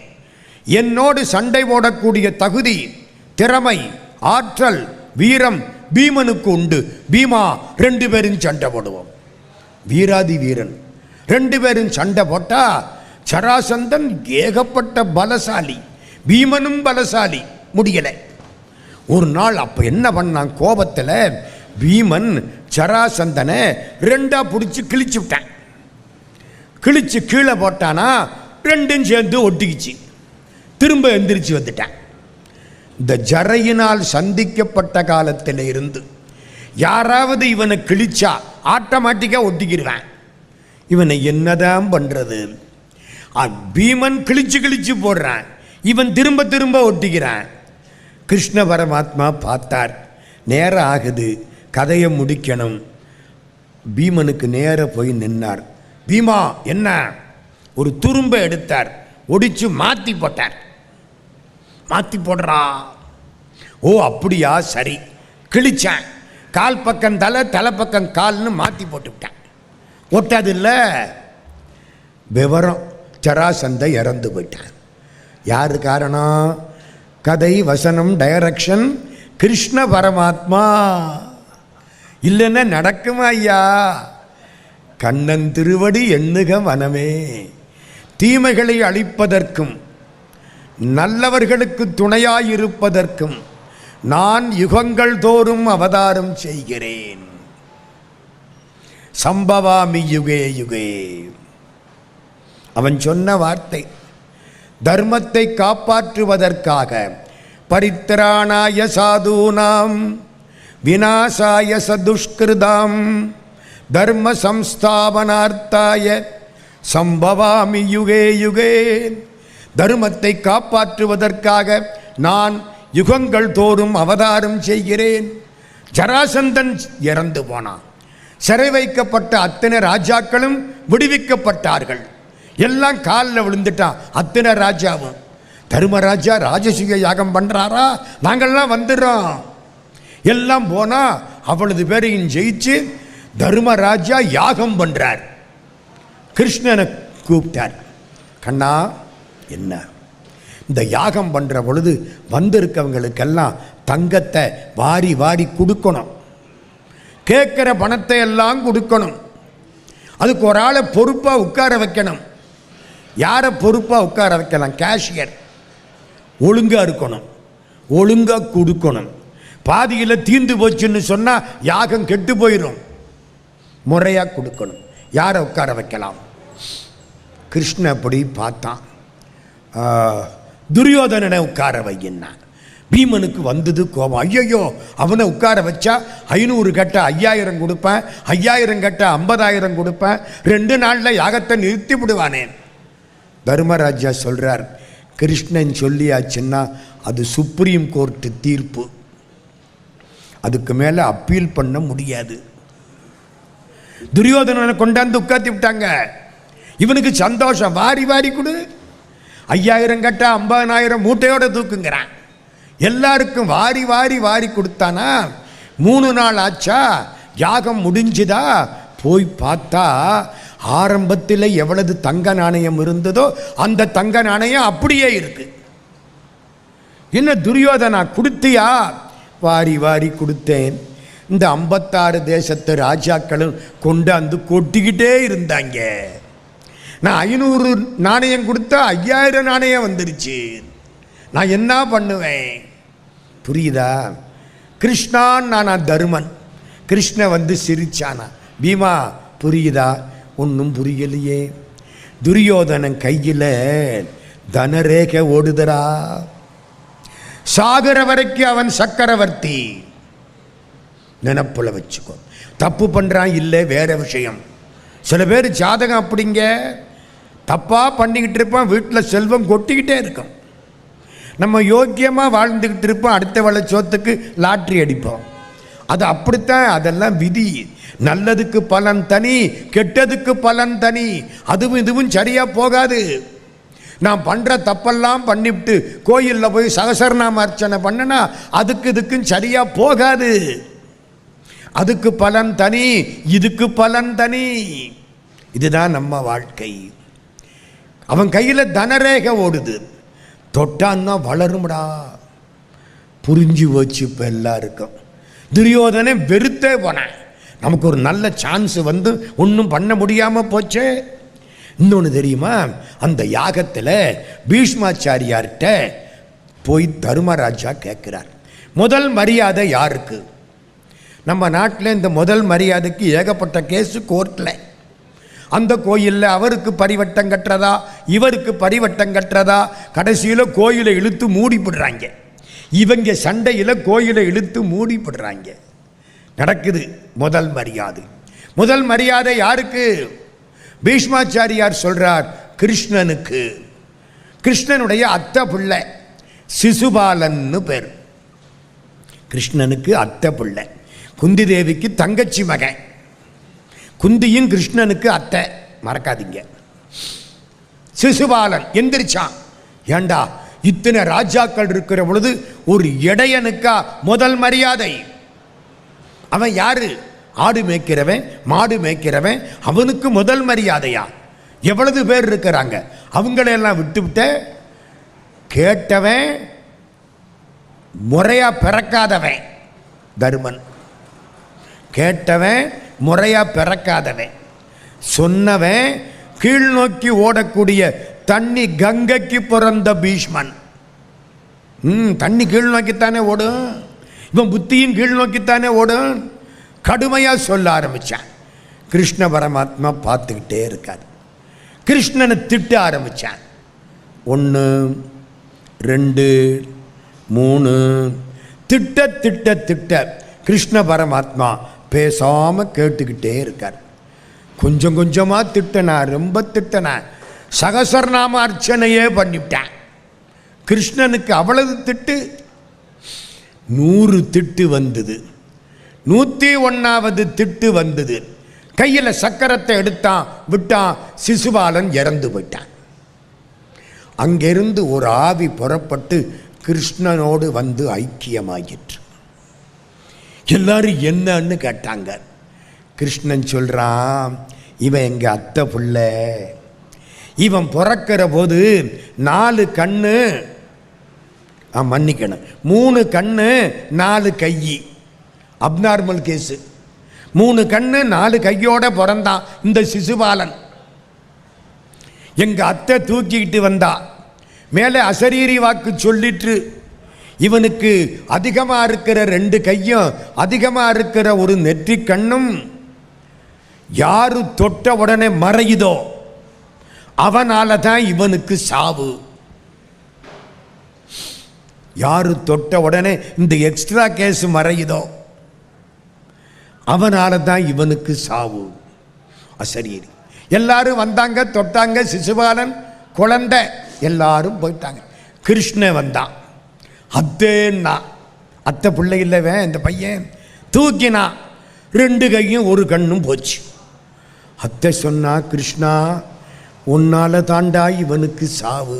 என்னோடு சண்டை போடக்கூடிய தகுதி, திறமை, ஆற்றல், வீரம் பீமனுக்கு உண்டு. பீமா 2 பேரும் சண்டை போடுவோம். வீராதி வீரன் 2 பேரும் சண்டை போட்டா ஜராசந்தன் ஏகப்பட்ட பலசாலி, பீமனும் பலசாலி, முடியலை. ஒரு நாள் அப்போ என்ன பண்ணான், கோபத்தில் பீமன் ஜராசந்தனை 2ஆ பிடிச்சி கிழிச்சு விட்டான். கிழிச்சு கீழே போட்டானா 2ம் சேர்ந்து ஒட்டிக்கிச்சு. திரும்ப எந்திரிச்சு வந்துட்டான். இந்த ஜரையினால் சந்திக்கப்பட்ட காலத்தில் இருந்து யாராவது இவனை கிழிச்சா ஆட்டோமேட்டிக்காக ஒட்டிக்கிடுவான். இவனை என்னதான் பண்ணுறது? பீமன் கிழிச்சு கிழிச்சு போடுறான், இவன் திரும்ப திரும்ப ஒட்டிக்கிறான். கிருஷ்ண பரமாத்மா பார்த்தார், நேரம் ஆகுது, கதையை முடிக்கணும். பீமனுக்கு நேர போய் நின்னார். பீமா என்ன? ஒரு துரும்பை எடுத்தார், ஒடிச்சு மாற்றி போட்டார். மாற்றி போடுறா. ஓ அப்படியா, சரி. கிழிச்சான். கால் பக்கம் தலை, தலை பக்கம் கால்னு மாற்றி போட்டுவிட்டான். ஒட்டாது இல்லை விவரம். ஜராசந்தை இறந்து போயிட்டான். யார் காரணம்? கதை, வசனம், டைரக்ஷன் கிருஷ்ண பரமாத்மா. இல்லைன்னா நடக்குமா ஐயா? கண்ணன் திருவடி எண்ணுக வனமே. தீமைகளை அழிப்பதற்கும் நல்லவர்களுக்கு துணையாயிருப்பதற்கும் நான் யுகங்கள் தோறும் அவதாரம் செய்கிறேன். சம்பவாமி யுகே யுகே. அவன் சொன்ன வார்த்தை, தர்மத்தை காப்பாற்றுவதற்காக பரித்ராணாய சாதூனாம் விநாசாய சதுஷ்கிருதாம் தர்ம சம்ஸ்தாபனார்த்தாய சம்பவாமி யுகே யுகே. தர்மத்தை காப்பாற்றுவதற்காக நான் யுகங்கள் தோறும் அவதாரம் செய்கிறேன். ஜராசந்தன் இறந்து போனான். சிறை வைக்கப்பட்ட அத்தனை ராஜாக்களும் விடுவிக்கப்பட்டார்கள். எல்லாம் காலில் விழுந்துட்டான் அத்தனை ராஜாவும். தர்மராஜா ராஜசூய யாகம் பண்ணுறாரா, நாங்கள்லாம் வந்துடுறோம். எல்லாம் போனால் அவ்வளவு பேரையும் ஜெயிச்சு தர்மராஜா யாகம் பண்ணுறார். கிருஷ்ணனை கூப்பிட்டார். கண்ணா என்ன, இந்த யாகம் பண்ணுற பொழுது வந்திருக்கவங்களுக்கெல்லாம் தங்கத்தை வாரி வாரி கொடுக்கணும், கேட்குற பணத்தை எல்லாம் கொடுக்கணும். அதுக்கு ஒரு ஆளை பொறுப்பாக உட்கார வைக்கணும். யாரை பொறுப்பாக உட்கார வைக்கலாம்? கேஷியர். ஒழுங்காக இருக்கணும், ஒழுங்காக கொடுக்கணும். பாதியில் தீர்ந்து போச்சுன்னு சொன்னால் யாகம் கெட்டு போயிடும். முறையாக கொடுக்கணும். யாரை உட்கார வைக்கலாம்? கிருஷ்ணன் அப்படி பார்த்தான். துரியோதனனை உட்கார வையின்னா. பீமனுக்கு வந்தது கோபம். ஐயோ, அவனை உட்கார வச்சா 500 கட்ட 5000 கொடுப்பேன், 5000 கட்ட 50000 கொடுப்பேன், 2 நாளில் யாகத்தை நிறுத்தி விடுவானேன். தர்மராஜா சொல்கிறார், கிருஷ்ணன் சொல்லியாச்சுன்னா அது சுப்ரீம் கோர்ட்டு தீர்ப்பு, அதுக்கு மேலே அப்பீல் பண்ண முடியாது. துரியோதனனை கொண்டாந்து உட்காத்தி விட்டாங்க. இவனுக்கு சந்தோஷம், வாரி வாரி கொடு. 5000 கட்டா 50,000 மூட்டையோட தூக்குங்கிறான். எல்லாருக்கும் வாரி வாரி வாரி கொடுத்தானா. 3 நாள் ஆச்சா, யாகம் முடிஞ்சுதா, போய் பார்த்தா ஆரம்பத்தில் எவ்வளவு தங்க நாணயம் இருந்ததோ அந்த தங்க நாணயம் அப்படியே இருக்கு. என்ன துரியோதனா கொடுத்தியா? வாரி வாரி கொடுத்தேன். இந்த 56 தேசத்து ராஜாக்களும் கொண்டாந்து கொட்டிக்கிட்டே இருந்தாங்க. நான் 500 நாணயம் கொடுத்தா 5000 நாணயம் வந்துருச்சு. நான் என்ன பண்ணுவேன்? புரியுதா? கிருஷ்ணான் நானா தருமன். கிருஷ்ண வந்து சிரிச்சானா. பீமா புரியுதா? ஒன்றும் புரியலையே. துரியோதனன் கையில் தனரேகை ஓடுதரா. சாகர வரைக்கும் அவன் சக்கரவர்த்தி. நினப்புல வச்சுக்கோ. தப்பு பண்ணுறான் இல்லை வேற விஷயம். சில பேர் ஜாதகம் அப்படிங்க, தப்பாக பண்ணிக்கிட்டு இருப்பான், வீட்டில் செல்வம் கொட்டிக்கிட்டே இருக்கும். நம்ம யோக்கியமாக வாழ்ந்துக்கிட்டு இருப்போம், அடுத்த வேளை சோத்துக்கு லாட்ரி அடிப்போம். அது அப்படித்தான். அதெல்லாம் விதி. நல்லதுக்கு பலன் தனி, கெட்டதுக்கு பலன் தனி. அதுவும் இதுவும் சரியாக போகாது. நான் பண்ணுற தப்பெல்லாம் பண்ணிவிட்டு கோயிலில் போய் சகசரநாம அர்ச்சனை பண்ணனா அதுக்கு இதுக்கும் சரியாக போகாது. அதுக்கு பலன் தனி, இதுக்கு பலன் தனி. இதுதான் நம்ம வாழ்க்கை. அவன் கையில் தனரேகை ஓடுது. தொட்டான்னா வளரும்டா. புரிஞ்சு போச்சு இப்போ எல்லாருக்கும். துரியோதனை வெறுத்தே போனேன். நமக்கு ஒரு நல்ல சான்ஸ் வந்து ஒன்றும் பண்ண முடியாமல் போச்சே. இன்னொன்று தெரியுமா? அந்த யாகத்தில் பீஷ்மாச்சாரியார்கிட்ட போய் தர்மராஜா கேட்குறார், முதல் மரியாதை யாருக்கு? நம்ம நாட்டில் இந்த முதல் மரியாதைக்கு ஏகப்பட்ட கேஸு கோர்ட்டில். அந்த கோயிலில் அவருக்கு பரிவட்டம் கட்டுறதா, இவருக்கு பரிவட்டம் கட்டுறதா, கடைசியில் கோயிலை இழுத்து மூடிப்படுறாங்க. இவங்க சண்டையில் கோயிலை இழுத்து மூடிப்படுறாங்க. நடக்குது முதல் மரியாதை. முதல் மரியாதை யாருக்கு? பீஷ்மாச்சாரியார் சொல்றார், கிருஷ்ணனுக்கு. கிருஷ்ணனுடைய அத்தை பிள்ளை சிசுபாலன்னு பேர். கிருஷ்ணனுக்கு அத்தை பிள்ளை. குந்தி தேவிக்கு தங்கச்சி மகன். குந்தியும் கிருஷ்ணனுக்கு அத்தை, மறக்காதீங்க. சிசுபாலன் எந்திரிச்சான். ஏண்டா இத்தனை ராஜாக்கள் இருக்கிற பொழுது ஒரு இடையனுக்கா முதல் மரியாதை? அவன் யாரு? ஆடு மேய்க்கிறவன், மாடு மேய்க்கிறவன். அவனுக்கு முதல் மரியாதையா? எவ்வளவு பேர் இருக்கிறாங்க. அவங்களெல்லாம் விட்டுவிட்ட கேட்டவன், முறையா பிறக்காதவன் தருமன். கேட்டவன் முறையா பிறக்காதவன். சொன்னவன் கீழ் நோக்கி ஓடக்கூடிய தண்ணி கங்கைக்கு பிறந்த பீஷ்மன். தண்ணி கீழ் நோக்கித்தானே ஓடும். இவன் புத்தியும் கீழ் நோக்கித்தானே ஓடும். கடுமையாக சொல்ல ஆரம்பித்தான். கிருஷ்ண பரமாத்மா பார்த்துக்கிட்டே இருக்கார். கிருஷ்ணனை திட்ட ஆரம்பித்தான். 1 2 3 திட்ட திட்ட திட்ட கிருஷ்ண பரமாத்மா பேசாமல் கேட்டுக்கிட்டே இருக்கார். கொஞ்சம் கொஞ்சமாக திட்டனா, ரொம்ப திட்டனா. சகசரநாம அர்ச்சனையே பண்ணிவிட்டான். கிருஷ்ணனுக்கு அவ்வளவு திட்டு. 100 திட்டு வந்தது. 101வது திட்டு வந்தது. கையில் சக்கரத்தை எடுத்தான், விட்டான். சிசுபாலன் இறந்து போயிட்டான். அங்கிருந்து ஒரு ஆவி புறப்பட்டு கிருஷ்ணனோடு வந்து ஐக்கியமாகிற்று. எல்லாரும் என்னன்னு கேட்டாங்க. கிருஷ்ணன் சொல்றான், இவன் எங்க அத்தை புள்ள. இவன் பிறக்கிற போது 4 கண்ணு, மன்னிக்கணும், 3 கண்ணு 4 கை. Abnormal case. 3 கண்ணு 4 கையோட பிறந்தான் இந்த சிசுபாலன். எங்க அத்தை தூக்கிக்கிட்டு வந்தா. மேலே அசரீரி வாக்கு சொல்லிட்டு இவனுக்கு அதிகமாக இருக்கிற 2 கையும், அதிகமாக இருக்கிற ஒரு நெற்றி கண்ணும் யாரு தொட்ட உடனே மறையுதோ அவனால தான் இவனுக்கு சாவு. யாரு தொட்ட உடனே இந்த எக்ஸ்ட்ரா கேஸ் மறையுதோ அவனால தான் இவனுக்கு சாவு. அசரீரி எல்லாரும் வந்தாங்க, தொட்டாங்க. சிசுபாலன் குழந்தை, எல்லாரும் போயிட்டாங்க. கிருஷ்ணன் வந்தான். அத்தேன்னா அத்தை பிள்ளை இல்லவன் இந்த பையன். தூக்கினா 2 கையும் 1 கண்ணும் போச்சு. அத்தை சொன்னா, கிருஷ்ணா உன்னால தாண்டா இவனுக்கு சாவு.